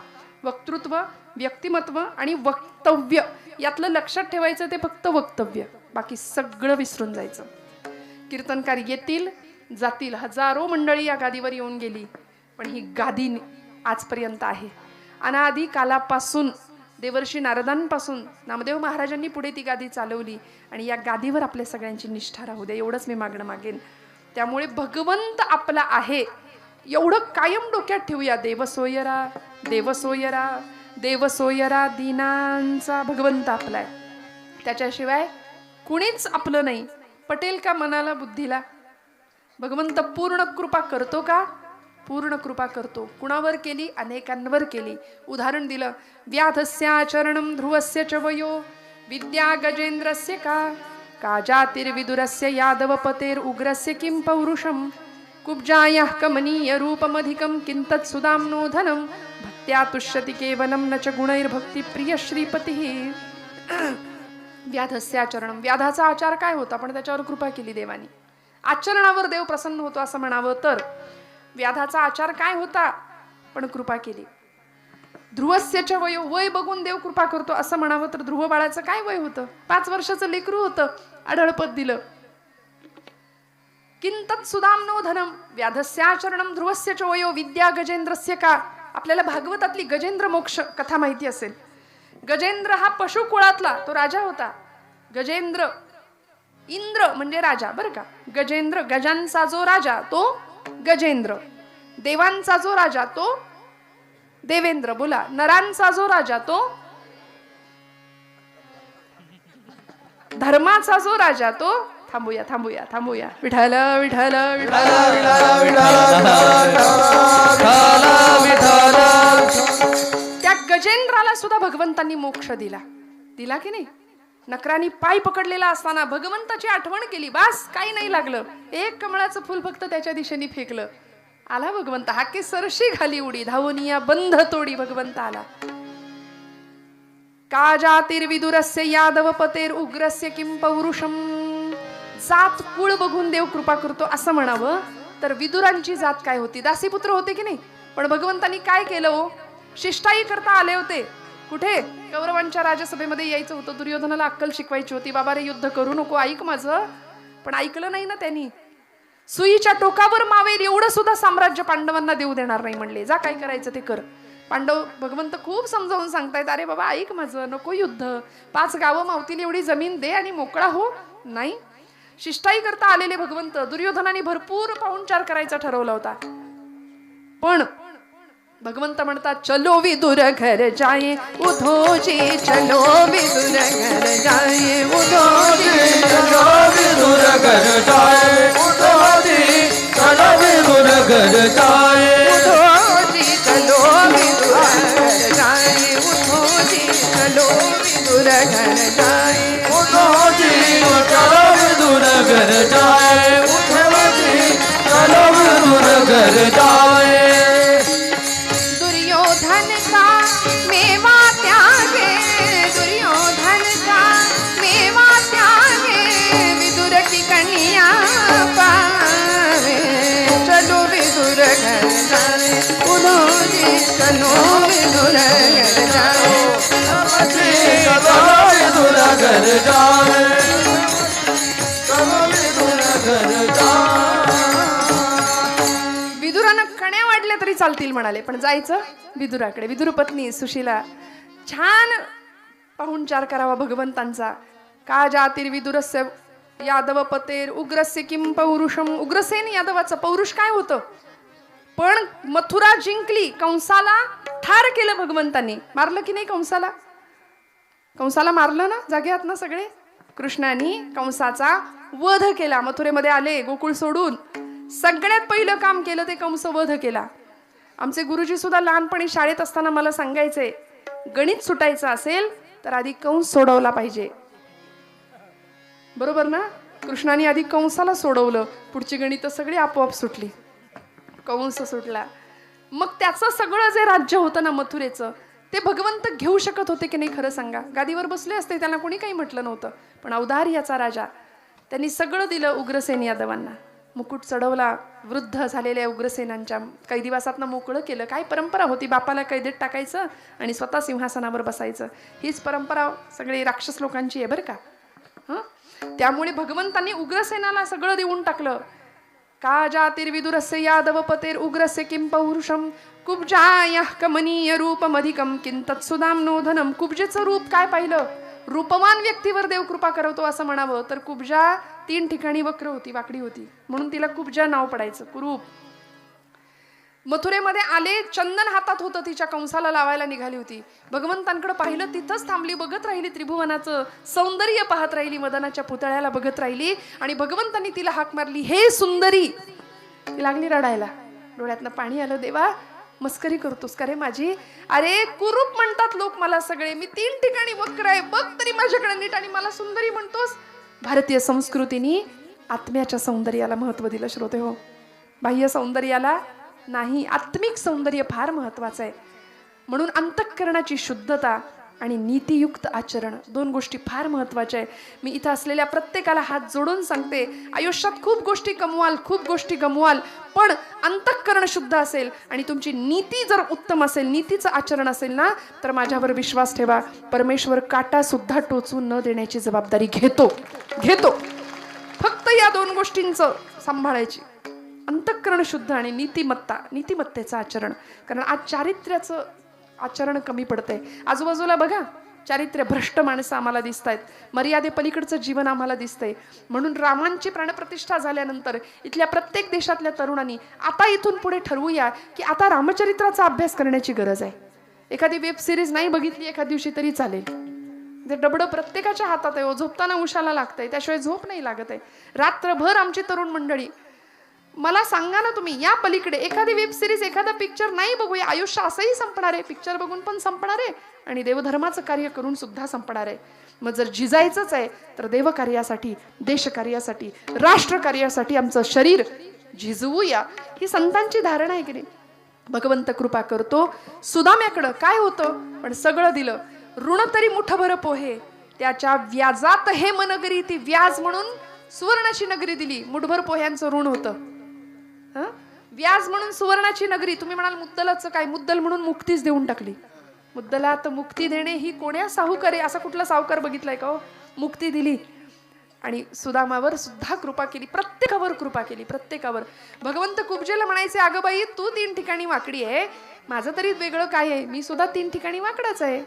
वक्तृत्व, व्यक्तिमत्व आणि वक्तव्य. यातलं लक्षात ठेवायचं ते फक्त वक्तव्य, बाकी सगळं विसरून जायचं. कीर्तनकार येतील जातील, हजारो मंडळी या गादीवर येऊन गेली, पण ही गादी आजपर्यंत आहे. अनादी कालापासून, देवर्षी नारदांपासून नामदेव महाराजांनी पुढे ती गादी चालवली आणि या गादीवर आपल्या सगळ्यांची निष्ठा राहू दे, एवढंच मी मागणं मागेन. त्यामुळे भगवंत आपला आहे एवढं कायम डोक्यात ठेवूया. देवसोयरा देवसोयरा देवसोयरा, दीनांचा भगवंत आपलाय, त्याच्याशिवाय कुणीच आपलं नाही. पटेल का मनाला बुद्धीला? भगवंत पूर्ण कृपा करतो का? पूर्ण कृपा करतो. कुणावर केली? अनेकांवर केली. उदाहरण दिलं, व्याधस्याचरणं ध्रुवस्य च वयो विद्या गजेंद्रस्य का जातिर्विदुरस्य यादवपतेर उग्रस्य किं पौरुषम कुब्जायाः कमनीय रूपमधिकं किंतत् सुदाम्नो धनं भक्त्या तुष्यति केवलं न च गुणैर्भक्ती प्रिय श्रीपतिः. व्याधस्याचरणं, व्याधाचा आचार काय होता पण त्याच्यावर कृपा केली देवानी. आचरणावर देव प्रसन्न होतो असं म्हणावं तर व्याधाचा आचार काय होता पण कृपा केली. ध्रुवस्यच वयो, वय बघून देव कृपा करतो असं म्हणावं तर ध्रुव बाळाचं काय वय होतं? 5 वर्षाचं लेकरू होतं, आढळपद दिलं. किंतत् सुदाम्नो धनम व्याधस्याचरणं ध्रुवस्यच वयो विद्या गजेंद्रस्य का. आपल्याला भागवतातली गजेंद्र मोक्ष कथा माहिती असेल. गजेंद्र हा पशुकुळातला तो राजा होता. गजेंद्र, इंद्र म्हणजे राजा बरं का. गजेंद्र, गजांचा जो राजा तो गजेंद्र, देवांचा जो राजा तो देवेंद्र. बोला, नरांचा जो राजा तो धर्माचा जो राजा तो थांबूया थांबूया थांबूया विठ्ठल विठ्ठल त्या गजेंद्राला सुद्धा भगवंतांनी मोक्ष दिला. दिला की नाही? नकरानी पाय पकडलेला असताना भगवंताची आठवण केली, बास काही नाही लागलं. एक कमळाचं फुल फक्त त्याच्या दिशेने फेकलं, आला भगवंत. हाके सरशी घाली उडी धावनिया बंध तोडी भगवंत आला. का जातिर्विदुरस्य यादवपतेर उग्रस्य किं पौरुषम. जात कुळ बघून देव कृपा करतो असं म्हणावं तर विदुरांची जात काय होती? दासीपुत्र होते की नाही. पण भगवंतांनी काय केलं हो? शिष्टाई करता आले होते. कुठे? कौरवांच्या राजसभेमध्ये यायचं होतं. दुर्योधनाला अक्कल शिकवायची होती. बाबा रे युद्ध करू नको, ऐक माझं. पण ऐकलं नाही ना त्यांनी. सुईच्या टोकावर मावेल एवढं सुद्धा साम्राज्य पांडवांना देऊ देणार नाही म्हणले. जा काय करायचं ते कर. पांडव भगवंत खूप समजावून सांगतायत, अरे बाबा ऐक माझं, नको युद्ध, 5 गावं मावतील एवढी जमीन दे आणि मोकळा हो. नाही, शिष्टाई करता आलेले भगवंत. दुर्योधनाने भरपूर पाहुणचार करायचा ठरवला होता, पण भगवंत म्हणतात चलो विदुर घर जाये उधोजी, चलो विदुर घर जाये उधोजी, चलो विदुर घर जाए उधोजी, चलो विदुर घर जाए उधोजी, चलो विदुर घर जाये उधोजी, चलो विदुर घर जाये उधोजी, चलो विदुर घर जाए उधोजी, चलो विदुर घर जाए दुर्योधन का मेवा त्यागे दुर्योधन का मेवा त्यागे विदुर की कन्या पावे चलो विदुर घर जाए उन्होंने चलो विदुर घर जाए चलो विदुर घर जाए चलो विदुर घर जाए विदुरानं कण्या वाढल्या तरी चालतील म्हणाले, पण जायचं विदुराकडे. विदुर पत्नी सुशीला छान पाहुणचार करावा भगवंतांचा. का जातिर्विदुरस्य यादव पतेर उग्रस्य किं पौरुषम. उग्रसेन यादवाचं पौरुष काय होतं, पण मथुरा जिंकली, कंसाला ठार केलं भगवंतांनी. मारलं की नाही कंसाला? कंसाला मारलं ना, जागे आहात ना सगळे. कृष्णाने कंसाचा वध केला. मथुरेमध्ये आले गोकुळ सोडून, सगळ्यात पहिलं काम केलं ते कंस वध केला. आमचे गुरुजी सुद्धा लहानपणी शाळेत असताना मला सांगायचे, गणित सुटायचं असेल तर आधी कंस सोडवला पाहिजे. बरोबर ना? कृष्णाने आधी कंसाला सोडवलं, पुढची गणित सगळी आपोआप सुटली. कंस सुटला, मग त्याचं सगळं जे राज्य होतं ना मथुरेचं, ते भगवंत घेऊ शकत होते की नाही खरं सांगा? गादीवर बसले असते, त्यांना कोणी काही म्हटलं नव्हतं, पण औदार्याचा राजा, त्यांनी सगळं दिलं उग्रसेन यादवांना. मुकुट चढवला, वृद्ध झालेल्या उग्रसेनांच्या काही दिवसातनं मोकळं केलं. काय परंपरा होती, बापाला कैदेत टाकायचं आणि स्वतः सिंहासनावर बसायचं. हीच परंपरा सगळी राक्षस लोकांची आहे बरं का. त्यामुळे भगवंतांनी उग्रसेनाला सगळं देऊन टाकलं. का जातिर्विदुरस्य यादव पतेर उग्रस्य किं पौरुषम कुब्जाया कमनीय रूपमधिकम किंतत् सुदाम्नोधनम. कुब्जेचं रूप काय पाहिलं, रूपवान व्यक्तीवर देव कृपा करवतो असं म्हणावं तर कुब्जा 3 ठिकाणी वक्र होती, वाकडी होती, म्हणून तिला कुब्जा नाव पडायचं, कुरूप. मथुरेमध्ये आले, चंदन हातात होतं, तिच्या कंसाला लावायला निघाली होती. भगवंतांकडे पाहिलं, तिथंच थांबली, बघत राहिली, त्रिभुवनाचं सौंदर्य पाहत राहिली, मदनाच्या पुतळ्याला बघत राहिली. आणि भगवंतांनी तिला हाक मारली, हे सुंदरी. ती लागली रडायला, डोळ्यातनं पाणी आलं. देवा, मस्करी करतोस का रे माझी? अरे कुरूप म्हणतात लोक मला सगळे, मी 3 ठिकाणी वक्र आहे, बघ तरी माझ्याकडे नीट, आणि मला सुंदरी म्हणतोस? भारतीय संस्कृतीने आत्म्याच्या सौंदर्याला महत्व दिलं श्रोते हो, बाह्य सौंदर्याला नाही. आत्मिक सौंदर्य फार महत्वाचं आहे. म्हणून अंतःकरणाची शुद्धता आणि नीतियुक्त आचरण 2 गोष्टी फार महत्वाच्या आहे. मी इथं असलेल्या प्रत्येकाला हात जोडून सांगते, आयुष्यात खूप गोष्टी कमवाल, खूप गोष्टी गमवाल, पण अंतःकरण शुद्ध असेल आणि तुमची नीती जर उत्तम असेल, नीतीचं आचरण असेल ना, तर माझ्यावर विश्वास ठेवा, परमेश्वर काटा सुद्धा टोचून न देण्याची जबाबदारी घेतो. फक्त या 2 गोष्टींचं सांभाळायची, अंतःकरण शुद्ध आणि नीतिमत्तेचं आचरण. कारण आज चारित्र्याचं आचरण कमी पडतंय. आजूबाजूला बघा, चारित्र्य भ्रष्ट माणसं आम्हाला दिसत आहेत, मर्यादे पलीकडचं जीवन आम्हाला दिसतंय. म्हणून रामांची प्राणप्रतिष्ठा झाल्यानंतर इथल्या प्रत्येक देशातल्या तरुणांनी आता इथून पुढे ठरवूया की आता रामचरित्राचा अभ्यास करण्याची गरज आहे. एखादी वेब सिरीज नाही बघितली एखाद दिवशी तरी चालेल. ते डबडं प्रत्येकाच्या हातात आहे, झोपताना उशाला लागतंय, त्याशिवाय झोप नाही लागत आहे. रात्रभर आमची तरुण मंडळी, मला सांगा ना तुम्ही, या पलीकडे एखादी वेब सिरीज, एखादा पिक्चर नाही बघूया, आयुष्य असंही संपणार आहे, पिक्चर बघून पण संपणार आहे आणि देवधर्माचं कार्य करून सुद्धा संपणार आहे. मग जर झिजायचंच आहे तर देवकार्यासाठी, देशकार्यासाठी, राष्ट्रकार्यासाठी आमचं शरीर झिजवूया, ही संतांची धारणा आहे की नाही. भगवंत कृपा करतो. सुदाम्याकडं काय होतं, पण सगळं दिलं. ऋण तरी मुठभर पोहे, त्याच्या व्याजात हे मनगरी, ती व्याज म्हणून सुवर्णाची नगरी दिली. मुठभर पोह्यांचं ऋण होतं, व्याज म्हणून सुवर्णाची नगरी. तुम्ही म्हणाल मुद्दलाचं काय, मुद्दल म्हणून मुक्तीच देऊन टाकली. मुद्दलात मुक्ती देणे ही कोण्या साहुकार आहे, असा कुठला साहुकार बघितलाय का हो? मुक्ती दिली आणि सुदामावर सुद्धा कृपा केली, प्रत्येकावर कृपा केली, प्रत्येकावर. भगवंत कुब्जेला म्हणायचे, अगं बाई तू 3 ठिकाणी वाकडी आहे, माझं तरी वेगळं काय आहे, मी सुद्धा 3 ठिकाणी वाकडाच आहे.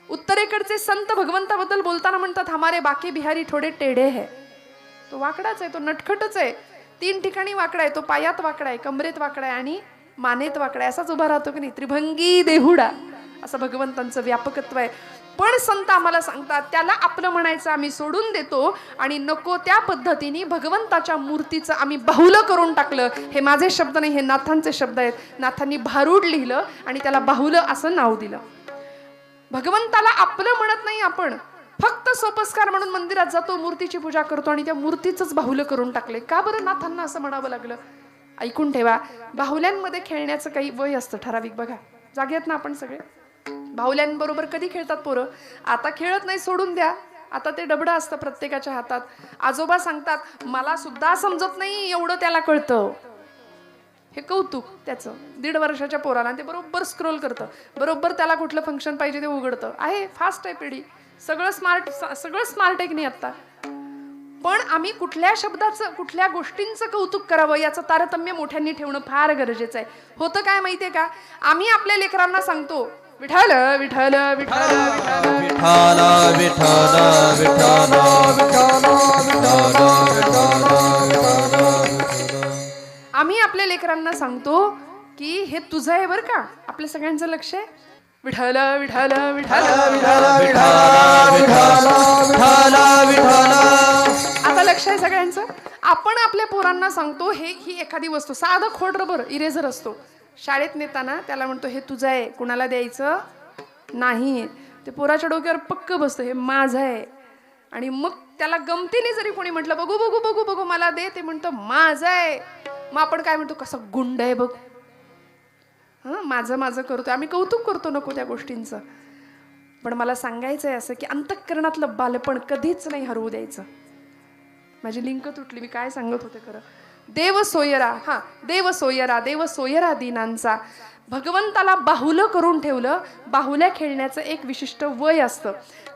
उत्तरेकडचे संत भगवंताबद्दल बोलताना म्हणतात, हमारे बाकी बिहारी थोडे टेढ़े है. तो वाकडाच आहे, तो नटखटच आहे. 3 ठिकाणी वाकडा आहे, तो पायात वाकडा आहे, कमरेत वाकडा आहे आणि मानेत वाकडा आहे. असाच उभा राहतो की नाही, त्रिभंगी देहुडा, असं भगवंतांचं व्यापकत्व आहे. पण संत आम्हाला सांगतात, त्याला आपलं म्हणायचं आम्ही सोडून देतो आणि नको त्या पद्धतीने भगवंताच्या मूर्तीचं आम्ही बाहुलं करून टाकलं. हे माझे शब्द नाही, हे नाथांचे शब्द आहेत. नाथांनी भारूड लिहिलं आणि त्याला बाहुलं असं नाव दिलं. भगवंताला आपलं म्हणत नाही आपण, फक्त सोपस्कार म्हणून मंदिरात जातो, मूर्तीची पूजा करतो आणि त्या मूर्तीचंच बाहुलं करून टाकले. का बरं नाथांना असं म्हणावं लागलं? ऐकून ठेवा, बाहुल्यांमध्ये खेळण्याचं काही वय असतं ठराविक. बघा, जागेत ना आपण सगळे. बाहुल्यांबरोबर कधी खेळतात पोरं? आता खेळत नाही, सोडून द्या. आता ते डबडं असतं प्रत्येकाच्या हातात. आजोबा सांगतात, मला सुद्धा समजत नाही एवढं त्याला कळतं. हे कौतुक त्याचं 1.5 वर्षाच्या पोराला. ते बरोबर स्क्रोल करतं, बरोबर त्याला कुठलं फंक्शन पाहिजे ते उघडतं. आहे, फास्ट आहे पिढी, सगळं स्मार्ट आहे की नाही आत्ता. पण आम्ही कुठल्या शब्दाचं, कुठल्या गोष्टींचं कौतुक करावं याचं तारतम्य मोठ्यांनी ठेवणं फार गरजेचं आहे. होतं काय माहितीये का, आम्ही आपल्या लेकरांना सांगतो विठ्ठल विठ्ठल विठ्ठल विठ्ठल विठ्ठल विठ्ठल. आम्ही आपल्या लेकरांना सांगतो की हे तुझं आहे बरं का. आपल्या सगळ्यांचं लक्ष आहे विठ्ठल विठ्ठल विठ्ठल विठ्ठल. आता लक्ष आहे सगळ्यांचं. आपण आपल्या पोरांना सांगतो ही एखादी वस्तू, साधं खोड रबर इरेझर असतो, शाळेत नेताना त्याला म्हणतो हे तुझं आहे, कुणाला द्यायचं नाही. ते पोराच्या डोक्यावर पक्क बसतं, हे माझं आहे. आणि मग त्याला गमतीने जरी कोणी म्हटलं बघू बघू बघू बघू मला दे, ते म्हणतं माझं आहे. मग आपण काय म्हणतो, कसं गुंड आहे बघ, माझं माझं करतोय. आम्ही कौतुक करतो नको त्या गोष्टींचं. पण मला सांगायचं आहे असं की अंतःकरणातलं बालपण कधीच नाही हरवू द्यायचं. माझी लिंक तुटली, मी काय सांगत होते खरं. देव सोयरा, देव सोयरा, देव सोयरा दिनांचा. भगवंताला बाहुलं करून ठेवलं. बाहुल्या खेळण्याचं एक विशिष्ट वय असतं.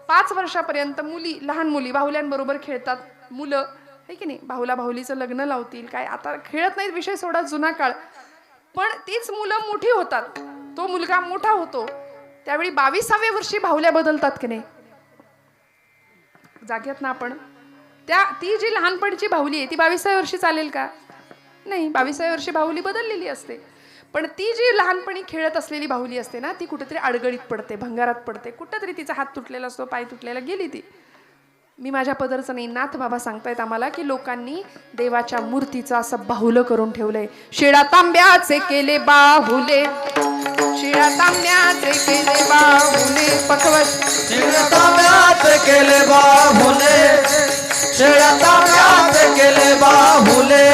5 वर्षापर्यंत मुली, लहान मुली बाहुल्यांबरोबर खेळतात. मुलं आहे की नाही, बाहुला बाहुलीचं लग्न लावतील काय, आता खेळत नाहीत, विषय सोडा, जुना काळ. पण तीच मुलं मोठी होतात, तो मुलगा मोठा होतो, त्यावेळी 22व्या वर्षी बाहुल्या बदलतात की नाही. जाग्यात ना आपण. ती जी लहानपणीची बाहुली आहे ती 22व्या वर्षी चालेल का? नाही, 22व्या वर्षी बाहुली बदललेली असते. पण ती जी लहानपणी खेळत असलेली बाहुली असते ना, ती कुठेतरी अडगळीत पडते, भंगारात पडते, कुठेतरी तिचा हात तुटलेला असतो, पाय तुटलेला, गेली ती. मी माझ्या पदरचं नाही, नाथ बाबा सांगतायत आम्हाला की लोकांनी देवाच्या मूर्तीचं असं बाहुलं करून ठेवलंय. शिळा तांब्याचे केले बाहुले, शिळा तांब्याचे केले बाहुले, पकवत शिळा तांब्याचे केले बाहुले, शिळा तांब्याचे केले बाहुले,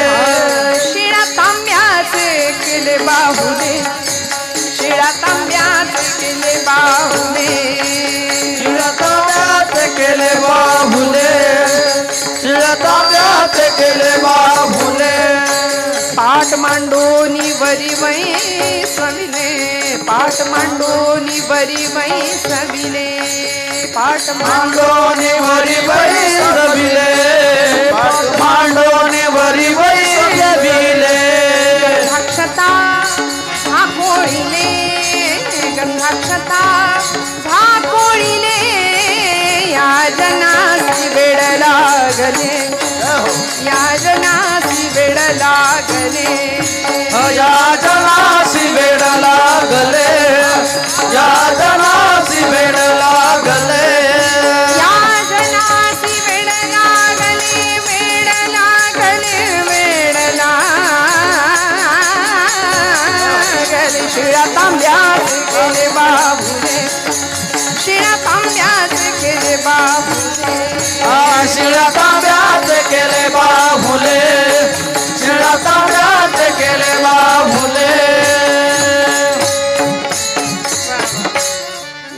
शिळा तांब्याचे केले बाहुले, शिळा तांब्याचे केले बाहुले, शिळा तांब्याचे केले बाहुले, शिळा तांब्याचे केले बाहुले. पाठ मांडोनी वरी वै सविले, पाठ मांडोनी वरी वै सविले, पाठ मांडोनी वरी वै सविले, मांडोनी वरी वै सविले. गंधाक्षता झाकोळीले, गंधाक्षता झाकोळीले, या जनासी वेळ लागले, या जनासी वेळ लागले, या जनासी वेळ लागले, या जनासी वेळ लागले, या जनासी वेळ लागले, वेळ लागले, वेळ लागले. शिळा तांब्याचे केले बाहुले, शिळा तांब्याचे केले बाहुले, शिळा तांब्याचे केले बाहुले, शिळा तांब्याचे केले बाहुले.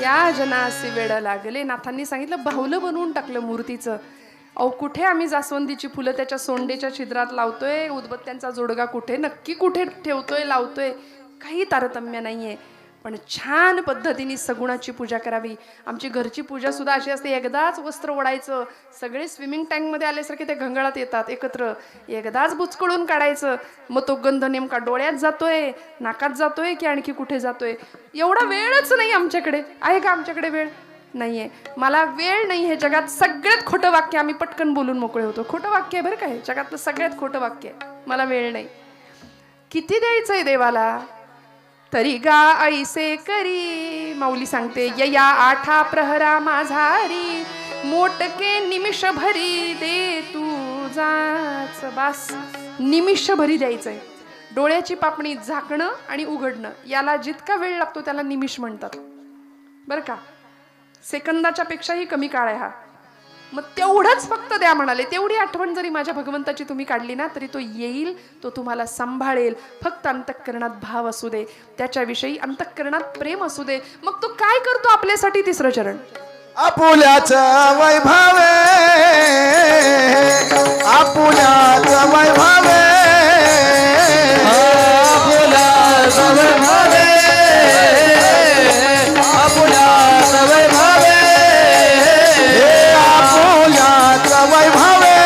या जनासी वेळ लागले. नाथांनी सांगितलं बाहुलं बनवून टाकलं मूर्तीचं. अहो, कुठे आम्ही जास्वंदीची फुलं त्याच्या सोंडेच्या छिद्रात लावतोय, उदबत्त्यांचा जोडगा कुठे नक्की कुठे ठेवतोय, लावतोय, काही तारतम्य नाहीये. पण छान पद्धतीने सगुणाची पूजा करावी. आमची घरची पूजा सुद्धा अशी असते, एकदाच वस्त्र ओढायचं, सगळे स्विमिंग टँकमध्ये आल्यासारखे ते घंगाळात येतात एकत्र, एकदाच बुचकळून काढायचं. मग तो गंध नेमका डोळ्यात जातोय, नाकात जातोय की आणखी कुठे जातोय. एवढा वेळच नाही आमच्याकडे. आहे का आमच्याकडे वेळ? नाहीये. मला वेळ नाही हे जगात सगळ्यात खोटं वाक्य आम्ही पटकन बोलून मोकळे होतो. खोटं वाक्य आहे बरं का हे, जगातलं सगळ्यात खोटं वाक्य आहे. मला वेळ नाही. किती द्यायचंय देवाला तरी गा ऐसे करी. माऊली सांगते, यया आठा प्रहरा माझारी, मोटके निमिष भरी दे तुझाच. बास, निमिष भरी द्यायचंय. डोळ्याची पापणी झाकणं आणि उघडणं याला जितका वेळ लागतो त्याला निमिष म्हणतात बरं का. सेकंदाच्या पेक्षाही कमी काळ आहे हा. मग तेवढंच फक्त द्या म्हणाले. तेवढी आठवण जरी माझ्या भगवंताची तुम्ही काढली ना तरी तो येईल, तो तुम्हाला सांभाळेल. फक्त अंतःकरणात भाव असू दे, त्याच्याविषयी अंतःकरणात प्रेम असू दे. मग तो काय करतो आपल्यासाठी? तिसरं चरण. आपुल्याच वैभवे, आपुल्याच वैभवे, आपुल्याच वैभवे, आपुल्याच वैभवे, आपुल्याच वैभवे,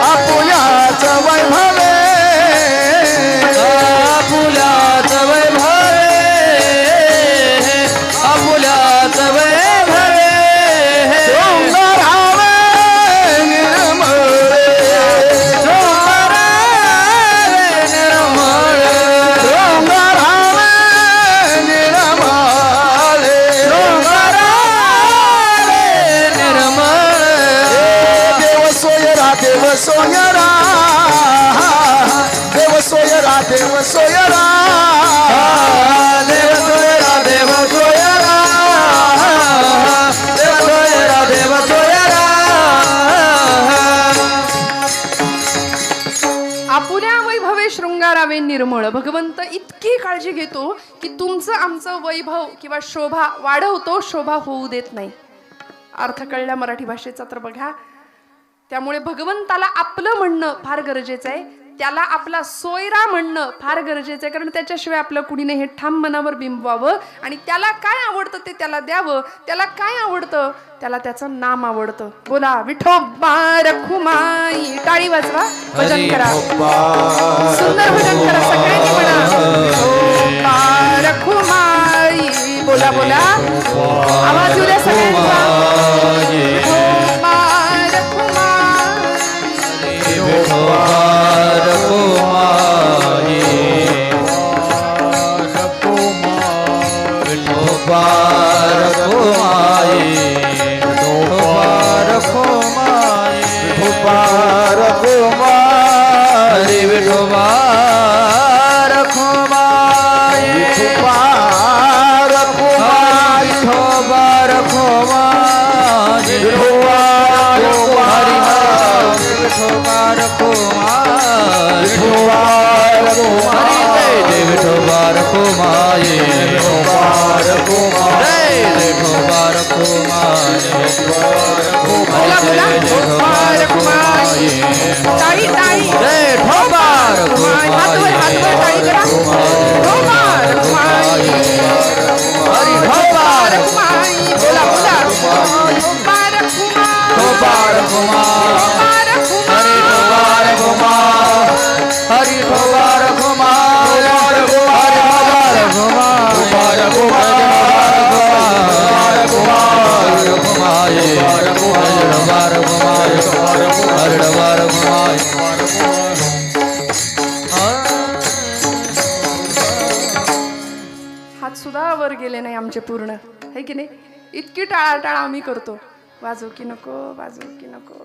आपुल्याच वैभवे, आपुल्याच वैभवे, आपुल्याच वैभवे, डोंगरावे निर्मळे, डोंगरावे निर्मळे, डोंगरावे निर्मळे, डोंगरावे निर्मळे. देव सोयरा, देव सोयरा, देव सोयरा, देव सोयरा, देव सोयरा, देव सोयरा, देव सोयरा, देव सोयरा. आपुल्या वैभवे शृंगारावे निर्मळ. भगवंत इतकी काळजी घेतो की तुमचं आमचं वैभव किंवा शोभा वाढवतो, शोभा होऊ देत नाही. अर्थ कळला मराठी भाषेचा तर बघा. त्यामुळे भगवंताला आपलं म्हणणं फार गरजेचं आहे, त्याला आपला सोयरा म्हणणं फार गरजेचं आहे. कारण त्याच्याशिवाय आपलं कुणी नाही हे ठाम मनावर बिंबवावं आणि त्याला काय आवडतं ते त्याला द्यावं. त्याला काय आवडतं? त्याला त्याचं नाम आवडतं. बोला विठोबा रखुमाई. टाळी वाजवा, भजन करा, सुंदर भजन करा सगळ्यांनी म्हणा. विठोबा रखुमाई. बोला बोला, आवाज येऊ द्या सगळ्यांचा. विठोबा टाळी टाळी. हातवर हातवर टाळी करा. विठोबा रखुमाई. विठोबा रखुमाई. बोला बोला. विठोबा रखुमाई. विठोबा रखुमाई. हरि ठोबा रखुमाई, हरि ठोबा हात सुद्धा वर गेले नाही आमचे पूर्ण, है की नाही? इतकी टाळाटाळ आम्ही करतो. वाजव की नको, वाजव की नको.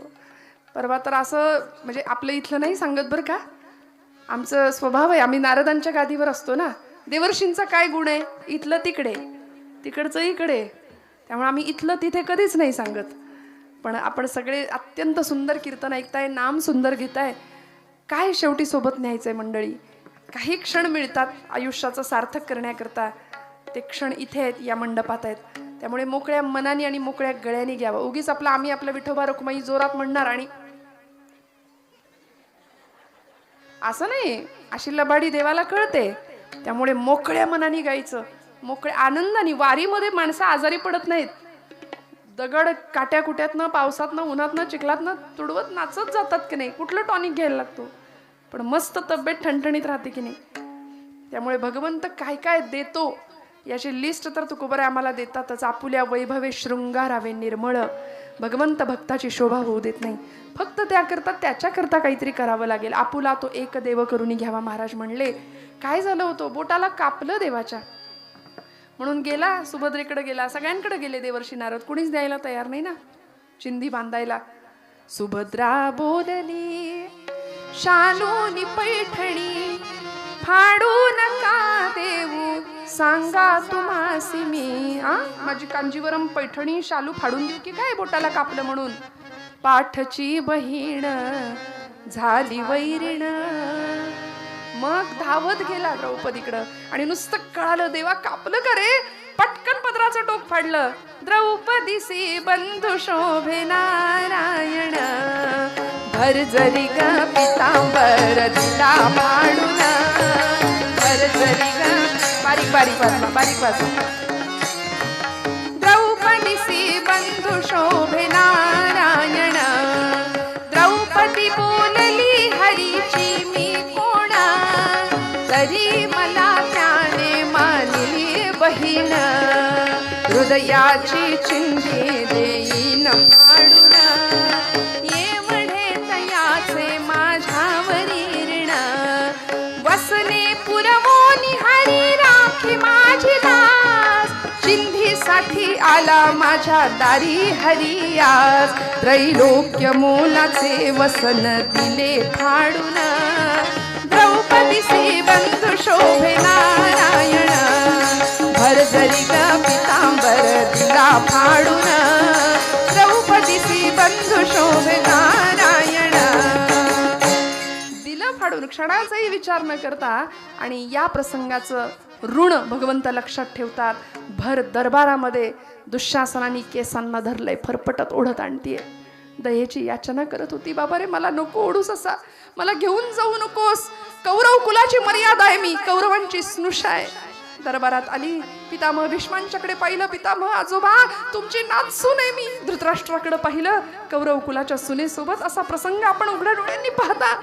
परवा तर असं म्हणजे आपलं इथलं नाही सांगत बरं का, आमचं स्वभाव आहे. आम्ही नारदांच्या गादीवर असतो ना. देवर्षींचा काय गुण आहे? इथलं तिकडे, तिकडचं इकडे. त्यामुळे आम्ही इथलं तिथे कधीच नाही सांगत. पण आपण सगळे अत्यंत सुंदर कीर्तन ऐकताय, नाम सुंदर घेताय. काय शेवटी सोबत न्यायचंय मंडळी. काही क्षण मिळतात आयुष्याचं सार्थक करण्याकरता, ते क्षण इथे आहेत, या मंडपात आहेत. त्यामुळे मोकळ्या मनाने आणि मोकळ्या गळ्याने घ्यावं. उगीच आम्ही आपलं विठोबा रखुमाई जोरात म्हणणार आणि असं नाही. अशी लबाडी देवाला कळते. त्यामुळे मोकळ्या मनाने गायचं, मोकळ्या आनंदाने. वारीमध्ये माणसं आजारी पडत नाहीत. दगड काट्या कुट्यातनं, पावसातनं, उन्हातनं, चिखलातनं तुडवत नाचत जातात की नाही. कुठलं टॉनिक घ्यायला लागतो, पण मस्त तब्येत ठणठणीत राहते की नाही. त्यामुळे भगवंत काय काय देतो याची लिस्ट तर तुकोबरे आम्हाला देतातच. आपुल्या वैभवे शृंगारावे निर्मळ. भगवंत भक्ताची शोभा होऊ देत नाही. फक्त त्याकरता त्याच्याकरता काहीतरी करावं लागेल. आपुला तो एक देव करून घ्यावा महाराज म्हणले. काय झालं होतं? बोटाला कापलं देवाच्या, म्हणून गेला सुभद्रेकडे गेला. सगळ्यांकडे गेले देवर्षी नारद, कुणीच द्यायला तयार नाही ना चिंधी बांधायला. सुभद्रा बोलली शालूनी पैठणी, फाडू नका देऊ सांगा तुम्हासी मी. माझी कांजीवरम पैठणी शालू फाडून देऊ की काय बोटाला कापलं म्हणून. पाठची बहीण झाली वैरीण. मग धावत गेला द्रौपदीकडं आणि नुसतं कळालं देवा कापलं का रे. पटकन पदराचं टोक फाडलं. द्रौपदीसी बंधू शोभे नारायण. भरजरी ग पितांबर दिला फाडून. भरजरी ग बारीक बारीक वाजवा बारीक वाजवा. द्रौपदीसी बंधू शोभे नारायण. द्रौपदी बोलली हरीची मी कोण. तरी मला त्याने मानली बहीण. हृदयाची चिंधी देईन फाडून. एवढे तयाचे माझ्यावरी ऋण. वसने पुरवोनी हरी राखी माझी दास. चिंधीसाठी आला माझ्या दारी हरियास. त्रैलोक्य मोलाचे वसन दिले फाडून. द्रौपदीसी बंधू शोभे नारायण. भरजरी ग पितांबर दिला फाडून. द्रौपदीसी बंधू शोभे नारायण. दिलं फाडून क्षणाचाही विचार न करता. आणि या प्रसंगाचं ऋण भगवंत लक्षात ठेवतात. भर दरबारामध्ये दुःशासनाने केसांना धरलंय. फरफटत ओढत आणतीये. दयेची याचना करत होती. बाबा रे मला नको ओढूस असा. मला घेऊन जाऊ नकोस. कौरव कुलाची मर्यादा आहे मी. कौरवांची स्नुषा आहे. दरबारात आली. पितामह भीष्मांच्याकडे पाहिलं. पितामह आजोबा तुमची नात सून आहे मी. धृतराष्ट्राकडे पाहिलं. कौरव कुलाच्या सुनेसोबत असा प्रसंग आपण उघड्या डोळ्यांनी पाहता.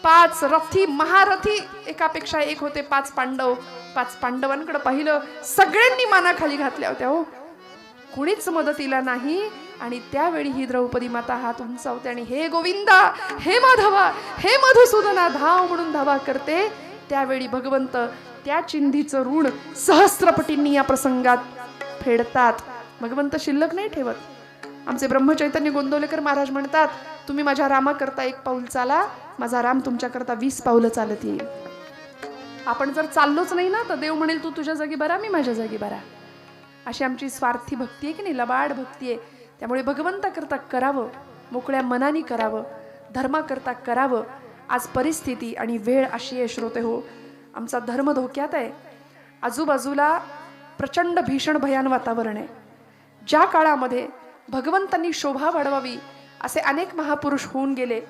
5 रथी महारथी एकापेक्षा एक होते. 5 पांडव. 5 पांडवांकडे पाहिलं. सगळ्यांनी मानाखाली घातल्या होत्या हो. कुणीच मदतीला नाही. आणि त्यावेळी ही द्रौपदी माता हात उंचावते आणि हे गोविंदा हे माधवा हे मधुसूदना धाव म्हणून धावा करते. त्यावेळी भगवंत त्या चिंधीचं ऋण सहस्त्रपटींनी या प्रसंगात फेडतात. भगवंत शिल्लक नाही ठेवत. आमचे ब्रह्मचैतन्य गोंदवलेकर महाराज म्हणतात तुम्ही माझ्या रामाकरता 1 पाऊल चाला. माझा राम तुमच्याकरता 20 पावलं चालत येईल. आपण जर चाललोच नाही ना तर देव म्हणेल तू तुझ्या जागी बरा मी माझ्या जागी बरा. अशी आमची स्वार्थी भक्ती आहे की नाही. लबाड भक्ती आहे. त्यामुळे भगवंताकरता करावं. मोकळ्या मनाने करावं. धर्माकरता करावं. आज परिस्थिती आणि वेळ अशी आहे श्रोते हो. आमचा धर्म धोक्यात आहे. आजूबाजूला प्रचंड भीषण भयान वातावरण आहे. ज्या काळामध्ये भगवंतांनी शोभा वाढवावी असे अनेक महापुरुष होऊन गेले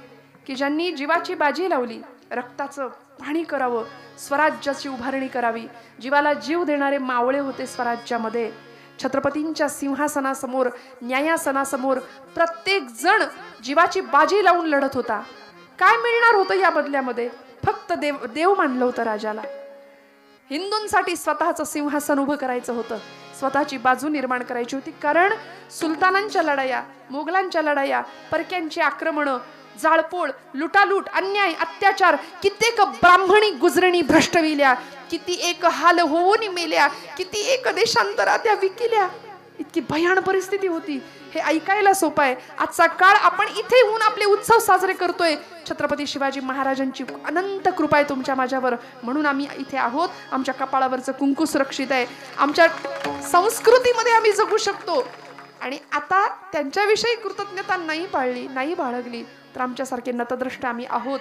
की ज्यांनी जीवाची बाजी लावली. रक्ताचं पाणी करावं. स्वराज्याची उभारणी करावी. जीवाला जीव देणारे मावळे होते स्वराज्यामध्ये. छत्रपतींच्या सिंहासनासमोर न्यायासनासमोर प्रत्येक जण जीवाची बाजी लावून लढत होता. काय मिळणार होतं या बदल्यामध्ये. फक्त देव मानलं होतं राजाला. हिंदूंसाठी स्वतःचं सिंहासन उभं करायचं होतं. स्वतःची बाजू निर्माण करायची होती. कारण सुलतानांच्या लढाया मोगलांच्या लढाया परक्यांची आक्रमणं जाळपोळ लुटालूट अन्याय अत्याचार कित्येक ब्राह्मणी गुजरणी भ्रष्टविल्या. किती एक हाल होऊन मेल्या. किती एक देशांतरा त्या विकिल्या. इतकी भयान परिस्थिती होती. हे ऐकायला सोपं आहे. आजचा काळ आपण इथे येऊन आपले उत्सव साजरे करतोय. छत्रपती शिवाजी महाराजांची अनंत कृपा आहे तुमच्या माझ्यावर म्हणून आम्ही इथे आहोत. आमच्या कपाळावरचं कुंकू सुरक्षित आहे. आमच्या संस्कृतीमध्ये आम्ही जगू शकतो. आणि आता त्यांच्याविषयी कृतज्ञता नाही पाळली नाही बाळगली तर आमच्यासारखे नतद्रष्ट आम्ही आहोत.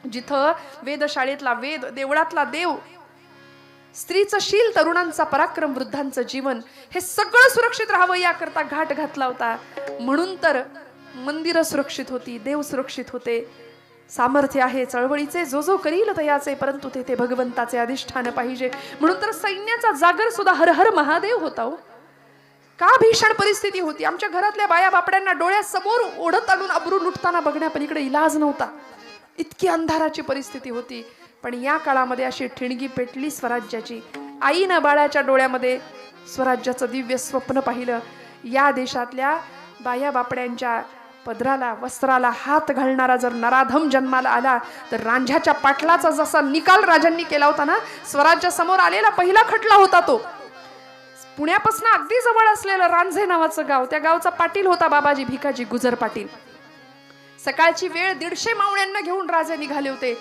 जिथं वेधशाळेतला वेद देवळातला देव स्त्रीचं शील तरुणांचा पराक्रम वृद्धांचं जीवन हे सगळं सुरक्षित राहावं याकरता घाट घातला होता. म्हणून तर मंदिरं सुरक्षित होती. देव सुरक्षित होते. सामर्थ्य आहे चळवळीचे जो जो करील तयाचे परंतु तेथे भगवंताचे अधिष्ठान पाहिजे. म्हणून तर सैन्याचा जागर सुद्धा हर हर महादेव होता हो. का भीषण परिस्थिती होती. आमच्या घरातल्या बाया बापड्यांना डोळ्यासमोर ओढत आणून अब्रू लुटताना बघण्यापलीकडे इलाज नव्हता. इतकी अंधाराची परिस्थिती होती. पण या काळामध्ये अशी ठिणगी पेटली स्वराज्याची. आईनं बाळाच्या डोळ्यामध्ये स्वराज्याचं दिव्य स्वप्न पाहिलं. या देशातल्या बाया बापड्यांच्या पदराला वस्त्राला हात घालणारा जर नराधम जन्माला आला तर रांझ्याच्या पाटलाचा जसा निकाल राजांनी केला होता ना स्वराज्यासमोर आलेला पहिला खटला होता तो. पुण्यापासून अगदी जवळ असलेलं रांझे नावाचं गाव. त्या गावचा पाटील होता बाबाजी भिकाजी गुजर पाटील. सकाळची वेळ 150 मावळ्यांना घेऊन राजे निघाले होते.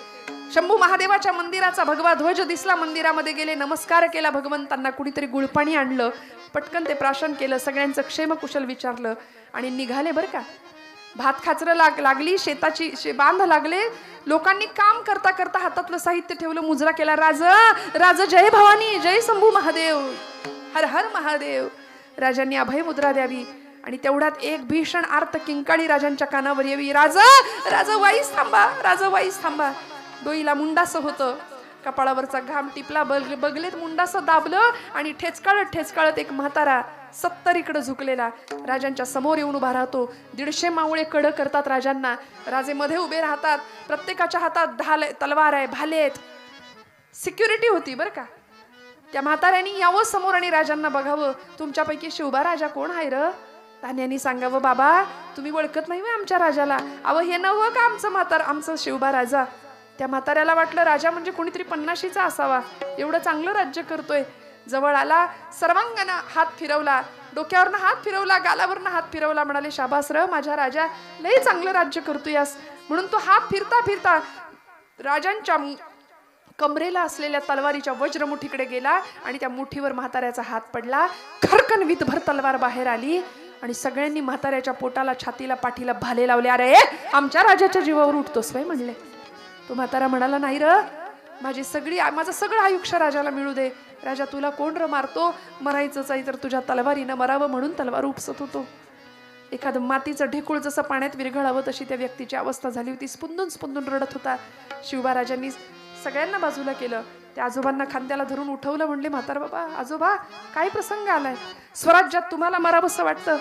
शंभू महादेवाच्या मंदिराचा भगवा ध्वज दिसला, मंदिरामध्ये गेले, नमस्कार केला भगवंतांना. कुणीतरी गुळपाणी आणलं, पटकन ते प्राशन केलं, सगळ्यांचं क्षेमकुशल विचारलं आणि निघाले बरं का. भात खाचरं लागली, शेताची बांध लागले. लोकांनी काम करता करता हातातलं साहित्य ठेवलं, मुजरा केला. राज जय भवानी, जय शंभू महादेव, हर हर महादेव. राजांनी अभय मुद्रा द्यावी आणि तेवढ्यात एक भीषण आर्त किंकाळी राजांच्या कानावर यावी. राजा वाईस थांबा, राजा वाईस थांबा. डोईला मुंडासं होतं, कपाळावरचा घाम टिपला, बगलेत मुंडासं दाबलं आणि ठेचकाळत एक म्हातारा 70 इकडे झुकलेला राजांच्या समोर येऊन उभा राहतो. 150 मावळे कडं करतात राजांना. राजे मध्ये उभे राहतात, प्रत्येकाच्या हातात तलवार आहे, भाले आहेत, सिक्युरिटी होती बरं का. त्या म्हाताऱ्यांनी यावं समोर आणि राजांना बघावं. तुमच्यापैकी शिवबा राजा कोण आहे र? धान्यांनी सांगावं, बाबा तुम्ही ओळखत नाही आमच्या राजाला. अव हे नव्ह का आमचं शिवबा राजा. त्या म्हाताऱ्याला वाटलं राजा म्हणजे कोणीतरी 50शीचा असावा, एवढं चांगलं राज्य करतोय. जवळ आला, सर्वांगानं हात फिरवला, डोक्यावरनं हात फिरवला, गालावरनं हात फिरवला. म्हणाले, शाबास र माझा राजा, लय चांगलं राज्य करतोयस. म्हणून तो हात फिरता फिरता राजांच्या कमरेला असलेल्या तलवारीच्या वज्रमुठीकडे गेला आणि त्या मुठीवर म्हाताऱ्याचा हात पडला. खरकन विधभर तलवार बाहेर आली आणि सगळ्यांनी म्हाताऱ्याच्या पोटाला, छातीला, पाठीला भाले लावले. अरे आमच्या राजाच्या जीवावर उठतोस वय म्हणले. तो म्हातारा म्हणाला, नाही र, माझं सगळं आयुष्य राजाला मिळू दे. राजा तुला कोण र मारतो? मरायचंच आहे तर तुझ्या तलवारीनं मरावं म्हणून तलवार उपसत होतो. एखादं मातीचं ढेकूळ जसं पाण्यात विरघळावं तशी त्या व्यक्तीची अवस्था झाली होती. स्पुंदून रडत होता. शिवबा राजांनी सगळ्यांना बाजूला केलं. त्या आजोबांना खांद्याला धरून उठवलं. म्हणले, म्हातार बाबा, आजोबा काय प्रसंग आलाय? स्वराज्यात तुम्हाला मरावंसं वाटतं?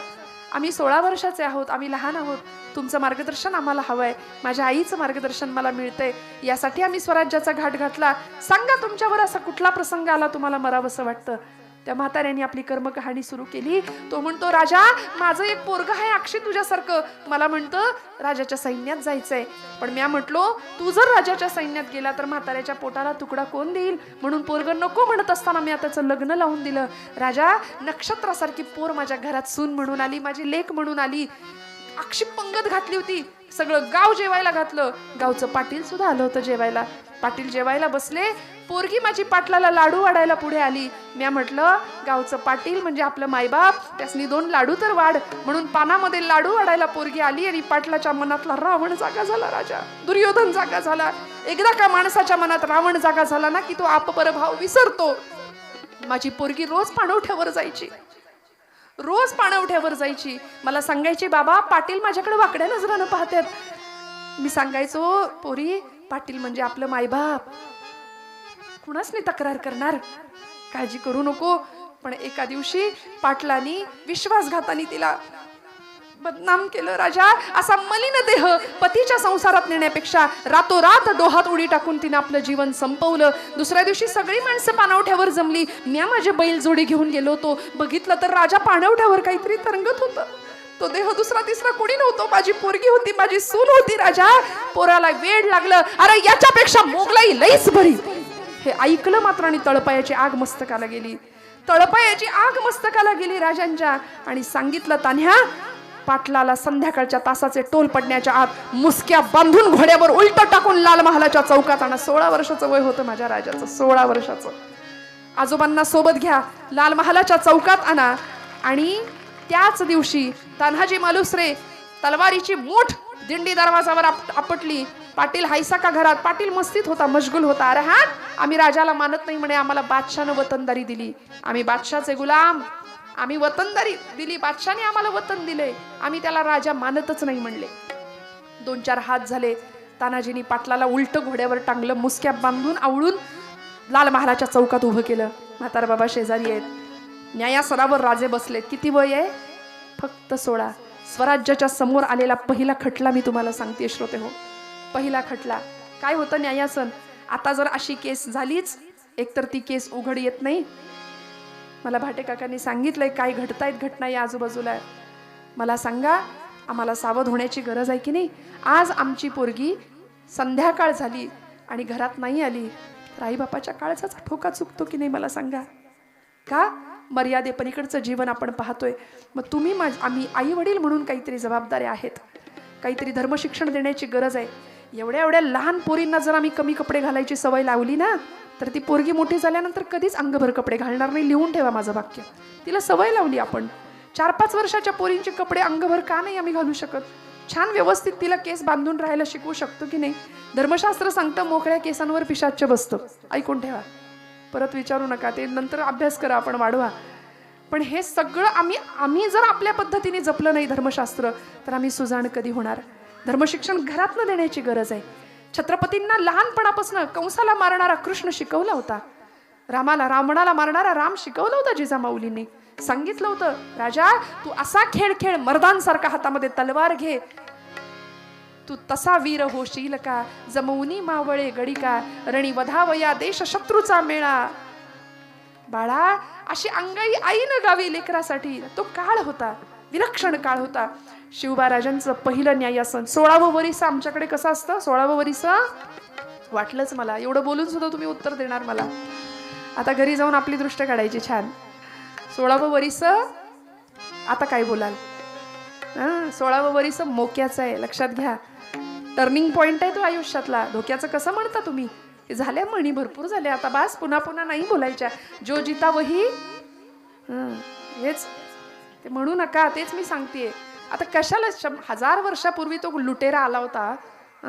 आम्ही 16 वर्षाचे आहोत, आम्ही लहान आहोत. तुमचं मार्गदर्शन आम्हाला हवंय. माझ्या आईचं मार्गदर्शन मला मिळतंय, यासाठी आम्ही स्वराज्याचा घाट घातला. सांगा तुमच्यावर असा कुठला प्रसंग आला तुम्हाला मरावंसं वाटतं? त्या म्हाताऱ्याने आपली कर्मकहाणी सुरू केली. तो म्हणतो, राजा माझं एक पोरग आहे अक्षय तुझ्यासारखं. मला म्हणतं राजाच्या सैन्यात जायचंय. पण मी म्हटलो, तू जर राजाच्या सैन्यात गेला तर म्हाताऱ्याच्या पोटाला तुकडा कोण देईल? म्हणून पोरग नको म्हणत असताना मी त्याचं लग्न लावून दिलं. राजा नक्षत्रासारखी पोर माझ्या घरात सून म्हणून आली, माझी लेक म्हणून आली. अक्षी पंगत घातली होती, सगळं गाव जेवायला घातलं. गावचं पाटील सुद्धा आलं होतं जेवायला. पाटील जेवायला बसले. पोरगी माझी पाटलाला लाडू वाढायला पुढे आली. मी म्हटलं, गावचं पाटील म्हणजे आपलं मायबाप, त्यासनी 2 लाडू तर वाढ. म्हणून पानामध्ये लाडू वाढायला पोरगी आली आणि पाटलाच्या मनातला रावण जागा झाला. राजा दुर्योधन जागा झाला. एकदा का माणसाच्या मनात रावण जागा झाला ना की तो आपपरभाव विसरतो. माझी पोरगी रोज पाणवठ्यावर जायची. मला सांगायची, बाबा पाटील माझ्याकडे वाकड्या नजरानं पाहतात. मी सांगायचो, पोरी पाटील म्हणजे आपलं मायबाप, कुणाच नाही तक्रार करणार, काळजी करू नको. पण एका दिवशी पाटलांनी विश्वासघाताने तिला बदनाम केलं. राजा असा मलिन देह पतीच्या संसारात नेण्यापेक्षा रातोरात डोहात उडी टाकून तिने आपलं जीवन संपवलं. दुसऱ्या दिवशी सगळी माणसं पाणवठ्यावर जमली. मी माझे बैल जोडी घेऊन गेलो होतो. बघितलं तर राजा पाणवठ्यावर काहीतरी तरंगत होतं. तो देह दुसरा तिसरा कोणी नव्हतो, माझी पोरगी होती, माझी सून होती. राजा पोराला वेड लागलं. अरे याच्यापेक्षा मोगलाई लईच बरी. हे ऐकलं मात्र आणि तळपायाची आग मस्तकाला गेली राजांच्या. आणि सांगितलं, तान्ह्या पाटलाला संध्याकाळच्या तासाचे टोल पडण्याच्या आत मुसक्या बांधून घोड्यावर उलट टाकून लाल महालाच्या चौकात आणा. 16 वर्षाचं वय होतं माझ्या राजाचं, 16 वर्षाचं. आजोबांना सोबत घ्या, लाल महालाच्या चौकात आणा. आणि त्याच दिवशी तान्हाजी मालुसरे तलवारीची मूठ दिंडी दरवाजावर आपटली. पाटील हायसा का घरात? पाटील मस्तीत होता, मशगुल होता. अरे हा, आम्ही राजाला मानत नाही म्हणे, आम्हाला बादशाहनं वतनदारी दिली, आम्ही बादशाहचे गुलाम, आम्ही वतनदारी दिली, बादशाहने आम्हाला वतन दिले, आम्ही त्याला राजा मानतच नाही म्हणले. 2-4 हात झाले. तानाजींनी पाटलाला उलट घोड्यावर टांगलं, मुसक्या बांधून आवळून लाल महालाच्या चौकात उभं केलं. म्हातारा बाबा शेजारी आहेत. न्यायासनावर राजे बसलेत. किती वय आहे? फक्त 16. स्वराज्याच्या समोर आलेला पहिला खटला मी तुम्हाला सांगते श्रोते हो. पहिला खटला काय होतं? न्यायासन. आता जर अशी केस झालीच, एकतर ती केस उघड येत नाही. मला भाटे काकांनी सांगितलंय काय घडतायत घटना या आजूबाजूला. मला सांगा, आम्हाला सावध होण्याची गरज आहे की नाही? आज आमची पोरगी संध्याकाळ झाली आणि घरात नाही आली तर आईबापाच्या काळजाचा ठोका चुकतो की नाही? मला सांगा. का? मर्यादे पलीकडचं जीवन आपण पाहतोय. मग तुम्ही आम्ही आई वडील म्हणून काहीतरी जबाबदाऱ्या आहेत, काहीतरी धर्मशिक्षण देण्याची गरज आहे. एवढ्या एवढ्या लहान पोरींना जर आम्ही कमी कपडे घालायची सवय लावली ना, तर ती पोरगी मोठी झाल्यानंतर कधीच अंगभर कपडे घालणार नाही. लिहून ठेवा माझं वाक्य. तिला सवय लावली आपण. 4-5 वर्षाच्या पोरींचे कपडे अंगभर का नाही आम्ही घालू शकत? छान व्यवस्थित तिला केस बांधून राहायला शिकवू शकतो की नाही? धर्मशास्त्र सांगतं मोकळ्या केसांवर पिशाच्च बसतं. ऐकून ठेवा, परत विचारू नका, ते नंतर अभ्यास करा, आपण वाढवा. पण हे सगळं आम्ही जर आपल्या पद्धतीने जपलं नाही धर्मशास्त्र, तर आम्ही सुजाण कधी होणार? धर्मशिक्षण घरातनं देण्याची गरज आहे. छत्रपतींना लहानपणापासून कंसाला मारणारा कृष्ण शिकवला होता. रावणाला मारणारा राम शिकवला होता जिजामाऊलींनी. सांगितलं होतं, राजा तू असा खेळ खेळ, मर्दांसारखा हातामध्ये तलवार घे, तू तसा वीर होशील का, जमवनी मावळे गडी का, रणी वधावया देश शत्रूचा मेळा. बाळा, अशी अंगाई आईनं गावी लेकरासाठी. तो काळ होता, विलक्षण काळ होता. शिवबा राजांचं पहिलं न्यायासन 16वं वरीस आमच्याकडे कसं असतं? 16वं वरीस वाटलंच मला, एवढं बोलून सुद्धा तुम्ही उत्तर देणार मला. आता घरी जाऊन आपली दृष्ट काढायची छान. 16वं वरीस आता काय बोलाल? 16वं वरीस मोक्याचं आहे, लक्षात घ्या. टर्निंग पॉइंट आहे तो आयुष्यातला. धोक्याचं कसं म्हणता तुम्ही? झाल्या म्हणी भरपूर झाल्या, आता बास, पुन्हा पुन्हा नाही बोलायच्या. जो जिता वही, हेच ते म्हणू नका, तेच मी सांगतेय. आता कशाला 1000 वर्षापूर्वी तो लुटेरा आला होता,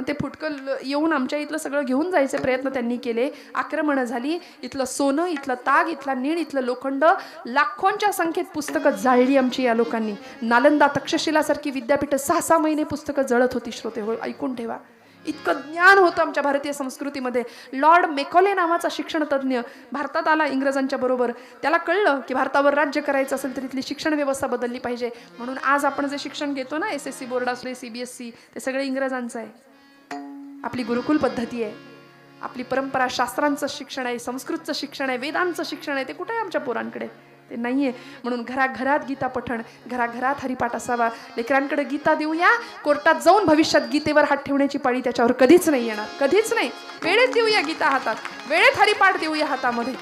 ते फुटकं येऊन आमच्या इथलं सगळं घेऊन जायचे प्रयत्न त्यांनी केले. आक्रमणं झाली. इथलं सोनं, इथलं ताग, इथला नीळ, इथलं लोखंड, लाखोंच्या संख्येत पुस्तकं जाळली आमची या लोकांनी. नालंदा तक्षशिलासारखी विद्यापीठं 6-6 महिने पुस्तकं जळत होती. श्रोते हो, ऐकून ठेवा. इतकं ज्ञान होतं आमच्या भारतीय संस्कृतीमध्ये. लॉर्ड मेकॉले नावाचा शिक्षण तज्ज्ञ भारतात आला इंग्रजांच्या बरोबर. त्याला कळलं की भारतावर राज्य करायचं असेल तर इथली शिक्षण व्यवस्था बदलली पाहिजे. म्हणून आज आपण जे शिक्षण घेतो ना, SSC बोर्ड असले, CBSE, ते सगळे इंग्रजांचं आहे. आपली गुरुकुल पद्धती आहे, आपली परंपरा, शास्त्रांचं शिक्षण आहे, संस्कृतचं शिक्षण आहे, वेदांचं शिक्षण आहे. ते कुठे आहे आमच्या पोरांकडे? ते नाहीये. म्हणून घराघरात गीता पठण, घराघरात हरिपाठ असावा. लेकरांकडे गीता देऊया. कोर्टात जाऊन भविष्यात गीतेवर हात ठेवण्याची पाळी त्याच्यावर कधीच नाही येणार, कधीच नाही. वेळेत देऊया गीता हातात, वेळेत हरिपाठ देऊया हातामध्ये.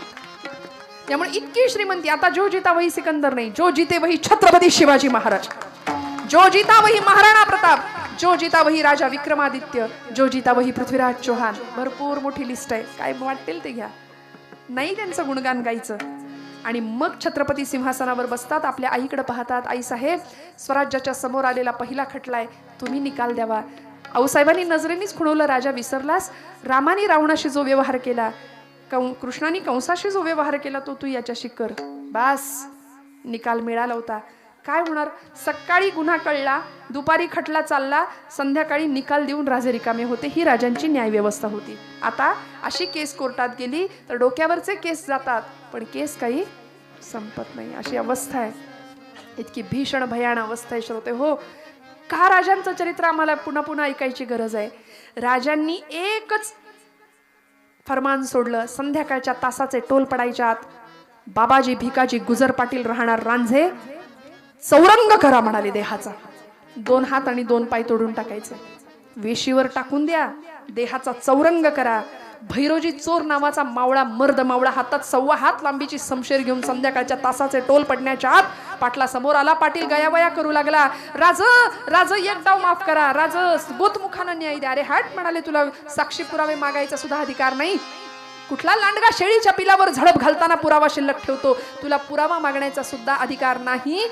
त्यामुळे इतकी श्रीमंती. आता जो जिता वही सिकंदर नाही, जो जिते वही छत्रपती शिवाजी महाराज, जो जिता वही महाराणा प्रताप, जो जिता वही राजा विक्रमादित्य, जो जिता वही पृथ्वीराज चौहान. भरपूर मोठी लिस्ट आहे, काय वाटेल ते घ्या. नाही त्यांचं गुणगान गायचं. आणि मग छत्रपती सिंहासनावर बसतात, आपल्या आईकडे पाहतात. आई साहेब, स्वराज्याच्या समोर आलेला पहिला खटलाय, तुम्ही निकाल द्यावा. आऊसाहेबांनी नजरेनीच खुणवलं, राजा विसरलास? रामाने रावणाशी जो व्यवहार केला, कृष्णाने कंसाशी जो व्यवहार केला, तो तू याच्याशी कर. बास, निकाल मिळाला होता. काय होणार? सकाळी गुन्हा कळला, दुपारी खटला चालला, संध्याकाळी निकाल देऊन राजे रिकामे होते. ही राजांची न्यायव्यवस्था होती. आता अशी केस कोर्टात गेली तर डोक्यावरचे केस जातात, पण केस काही संपत नाही. अशी अवस्था आहे. इतकी भीषण भयान अवस्था आहे श्रोते हो. का राजांचं चरित्र आम्हाला पुन्हा पुन्हा ऐकायची गरज आहे? राजांनी एकच फरमान सोडलं, संध्याकाळच्या तासाचे टोल पडायच्या आत बाबाजी भिकाजी गुजर पाटील राहणार रांझे चौरंग करा म्हणाले देहाचा. 2 हात आणि 2 पाय तोडून टाकायचे, वेशीवर टाकून द्या, देहाचा चौरंग करा. भैरोजी चोर नावाचा मावळा, मर्द मावळा, हातात 1.25 हात लांबीची समशेर घेऊन संध्याकाळच्या तासाचे टोल पडण्याच्या आत पाटला समोर आला. पाटील गयावया करू लागला, राज एक डाव माफ करा, राज गोतमुखानं न्याय द्या. अरे हट म्हणाले, तुला साक्षी पुरावे मागायचा सुद्धा अधिकार नाही. कुठला लांडगा शेळीच्या पिलावर झडप घालताना पुरावा शिल्लक ठेवतो? तुला पुरावा मागण्याचा सुद्धा अधिकार नाही.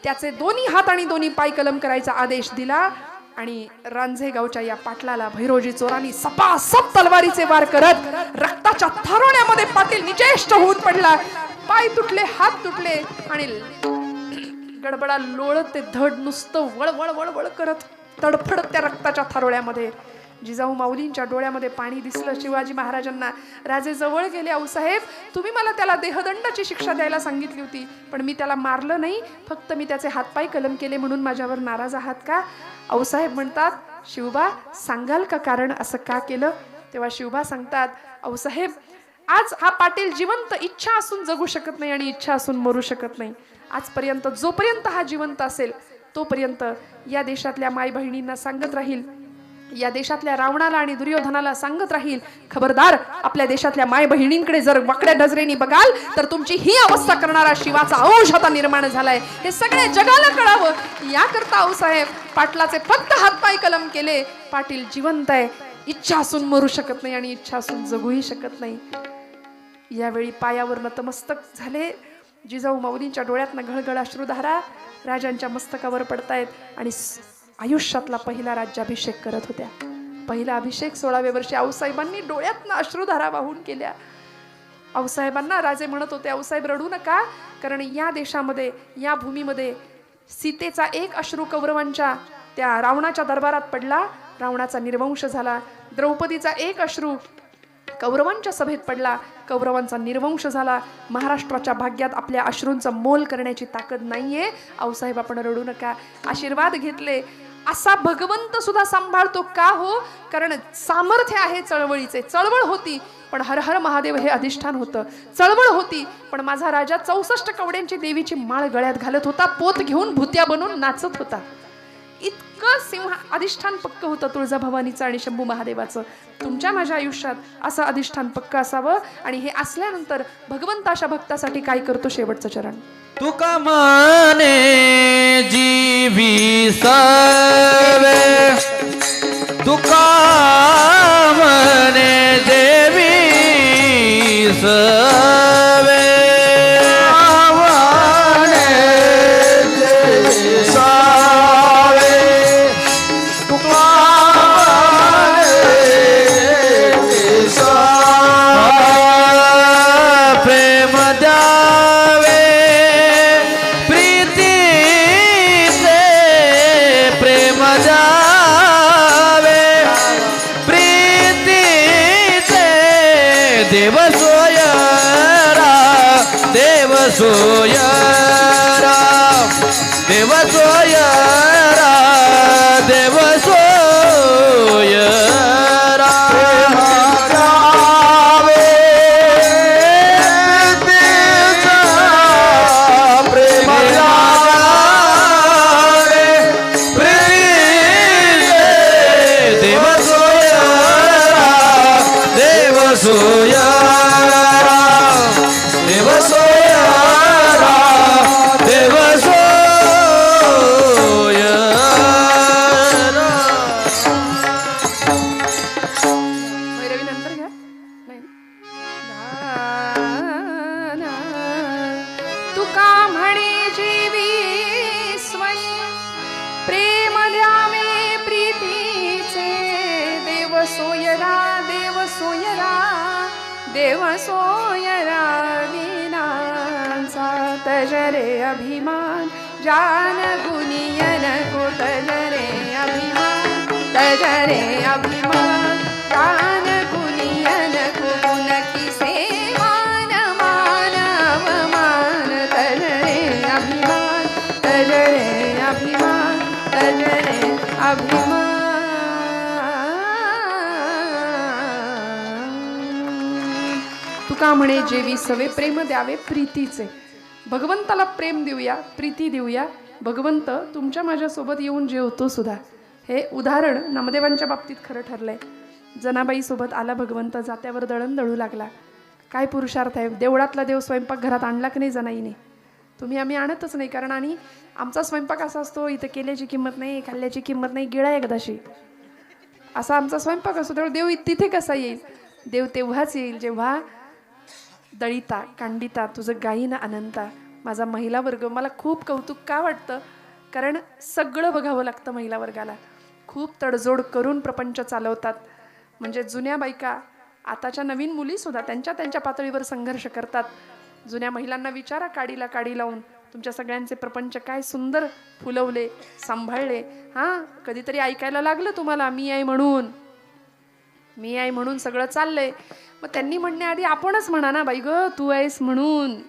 त्याचे 2 हात आणि 2 पाय कलम करायचा आदेश दिला. आणि रांझे गावच्या या पाटलाला भैरोजी चोरांनी सपासप तलवारीचे वार करत रक्ताच्या थारोण्यामध्ये पाटील निचेष्ट होऊन पडला. पाय तुटले, हात तुटले आणि गडबडा लोळत ते धड नुसतं वळवळ वळवळ करत तडफडत त्या रक्ताच्या थारोळ्यामध्ये. जिजाऊ माऊलींच्या डोळ्यामध्ये पाणी दिसलं शिवाजी महाराजांना. राजे जवळ गेले, आऊसाहेब तुम्ही मला त्याला देहदंडाची शिक्षा द्यायला सांगितली होती, पण मी त्याला मारलं नाही, फक्त मी त्याचे हातपाय कलम केले, म्हणून माझ्यावर नाराज आहात का? आऊसाहेब म्हणतात, शिवबा सांगाल का कारण असं का केलं? तेव्हा शिवबा सांगतात, आऊसाहेब आज हा पाटील जिवंत इच्छा असून जगू शकत नाही आणि इच्छा असून मरू शकत नाही. आजपर्यंत जोपर्यंत हा जिवंत असेल तोपर्यंत या देशातल्या माय बहिणींना सांगत राहील, या देशातल्या रावणाला आणि दुर्योधनाला सांगत राहील, खबरदार आपल्या देशातल्या माय बहिणींकडे जर वाकड्या नजरेने बघाल तर तुमची ही अवस्था करणारा शिवाचा अंश आता निर्माण झालाय. हे सगळे जगाला कळावं याकरता आऊसाहेब पाटलाचे फक्त हातपाय कलम केले. पाटील जिवंत आहे, इच्छा असून मरू शकत नाही आणि इच्छा असून जगूही शकत नाही. यावेळी पायावर नतमस्तक झाले. जिजाऊ माऊलींच्या डोळ्यातनं घळघळ अश्रुधारा राजांच्या मस्तकावर पडतायत आणि आयुष्यातला पहिला राज्याभिषेक करत होत्या. पहिला अभिषेक 16व्या वर्षी आऊसाहेबांनी डोळ्यातनं अश्रुधारा वाहून केल्या. आऊसाहेबांना राजे म्हणत होते, आऊसाहेब रडू नका, कारण या देशामध्ये, या भूमीमध्ये सीतेचा एक अश्रू कौरवांच्या त्या रावणाच्या दरबारात पडला, रावणाचा निर्वंश झाला. द्रौपदीचा एक अश्रू कौरवांच्या सभेत पडला, कौरवांचा निर्वंश झाला. महाराष्ट्राच्या भाग्यात आपल्या अश्रूंचा मोल करण्याची ताकद नाहीये. आऊसाहेब आपण रडू नका. आशीर्वाद घेतले. असा भगवंत सुद्धा सांभाळतो का हो? कारण सामर्थ्य आहे चळवळीचे. चळवळ होती पण हर हर महादेव हे अधिष्ठान होतं. चळवळ होती पण माझा राजा 64 कवड्यांची देवीची माळ गळ्यात घालत होता, पोत घेऊन भुत्या बनून नाचत होता. इतकं सिंह अधिष्ठान पक्क होतं तुळजाभवानीचं आणि शंभू महादेवाचं. तुमच्या माझ्या आयुष्यात असं अधिष्ठान पक्क असावं. आणि हे असल्यानंतर भगवंत अशा भक्तासाठी काय करतो? शेवटचं चरण. तुका माने जीवी सवे, तुका माने देवी सवे, माने देवी सवे, तुका माने देवी सवे, प्रेम द्यावे प्रेम द्यावे प्रीतीचे, देव सोयरा देव सोयरा देव सोयरा देव सोयरा, प्रेम सोयरा देव सोयरा देव सोयरा. भैरवी नंतर घ्या. नाही. तुका म्हणे जीवी स्वयं, प्रेम द्यावे प्रीतीचे, देव सोयरा देव सोयरा देव सोयरा, विनाचा तजरे अभिमान, जान गुनियन को तजरे अभिमान, तजरे अभिमान, जान गुनियन को गुण की सेवान, मान अवमान, तजरे अभिमान, तजरे अभिमान, तजरे अभिमान. तुका म्हणे जेवी सवे, प्रेम द्यावे प्रीतीचे. भगवंताला प्रेम देऊया, प्रीती देऊया. भगवंत तुमच्या माझ्यासोबत येऊन जेवतो सुद्धा. हे उदाहरण नामदेवांच्या बाबतीत खरं ठरलंय. जनाबाई सोबत आला भगवंत, जात्यावर दळण दळू लागला. काय पुरुषार्थ आहे. देवळातला देव स्वयंपाक घरात आणला की नाही जनाईने? तुम्ही आम्ही आणतच नाही. कारण आणि आमचा स्वयंपाक असा असतो, इथं केल्याची किंमत नाही, खाल्ल्याची किंमत नाही, गिळा एकदाशी, असा आमचा स्वयंपाक असतो. त्यामुळे देव तिथे कसा येईल? देव तेव्हाच येईल जेव्हा दळिता कांडिता तुझं गाईनं अनंता. माझा महिला वर्ग, मला खूप कौतुक का वाटतं? कारण सगळं बघावं लागतं महिला वर्गाला. खूप तडजोड करून प्रपंच चालवतात. म्हणजे जुन्या बायका, आताच्या नवीन मुलीसुद्धा त्यांच्या त्यांच्या पातळीवर संघर्ष करतात. जुन्या महिलांना विचारा, काडीला काडी लावून तुमच्या सगळ्यांचे प्रपंच काय सुंदर फुलवले, सांभाळले. हां, कधीतरी ऐकायला लागलं तुम्हाला, मी आहे म्हणून, मी आहे म्हणून सगळं चाललंय. मग त्यांनी म्हणण्याआधी आपणच म्हणा ना, बाई ग तू आहेस म्हणून.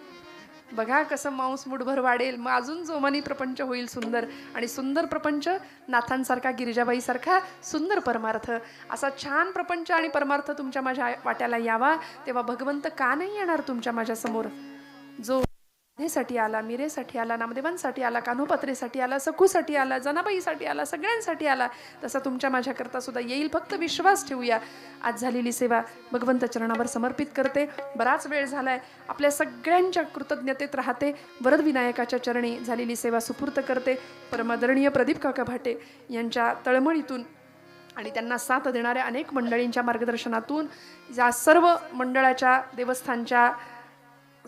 बघा कसं मांस मुठभर वाढेल, मग अजून जोमानी प्रपंच होईल सुंदर. आणि सुंदर प्रपंच नाथांसारखा, गिरिजाबाईसारखा सुंदर परमार्थ, असा छान प्रपंच आणि परमार्थ तुमच्या माझ्या वाट्याला यावा. तेव्हा भगवंत का नाही येणार तुमच्या माझ्या समोर? जो साठी आला, मिरेसाठी आला, नामदेवांसाठी आला, कान्होपात्रेसाठी आला, सखूसाठी आला, जनाबाईसाठी आला, सगळ्यांसाठी आला, तसा तुमच्या माझ्याकरता सुद्धा येईल. फक्त विश्वास ठेवूया. आज झालेली सेवा भगवंत चरणावर समर्पित करते. बराच वेळ झालाय, आपल्या सगळ्यांच्या कृतज्ञतेत राहते. वरद विनायकाच्या चरणी झालेली सेवा सुपूर्त करते. परमादरणीय प्रदीप काका भाटे यांच्या तळमळीतून आणि त्यांना साथ देणाऱ्या अनेक मंडळींच्या मार्गदर्शनातून या सर्व मंडळाच्या देवस्थानच्या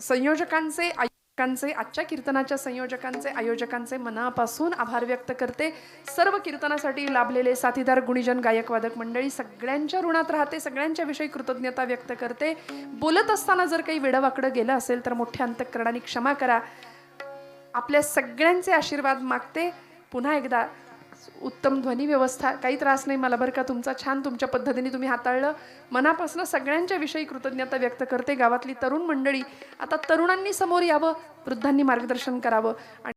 संयोजकांचे आयोजकांचे आजच्या कीर्तनाच्या संयोजकांचे आयोजकांचे मनापासून आभार व्यक्त करते. सर्व कीर्तनासाठी लाभलेले साथीदार गुणीजन गायक वादक मंडळी सगळ्यांच्या ऋणात राहते. सगळ्यांच्या विषयी कृतज्ञता व्यक्त करते. बोलत असताना जर काही वेडवाकडं गेलं असेल तर मोठ्या अंतःकरणाने क्षमा करा. आपल्या सगळ्यांचे आशीर्वाद मागते. पुन्हा एकदा उत्तम ध्वनी व्यवस्था, काही त्रास नाही मला बरं का, तुमचा छान तुमच्या पद्धतीने तुम्ही हाताळलं. मनापासून सगळ्यांच्या विषयी कृतज्ञता व्यक्त करते. गावातली तरुण मंडळी, आता तरुणांनी समोर यावं, वृद्धांनी मार्गदर्शन करावं. आणि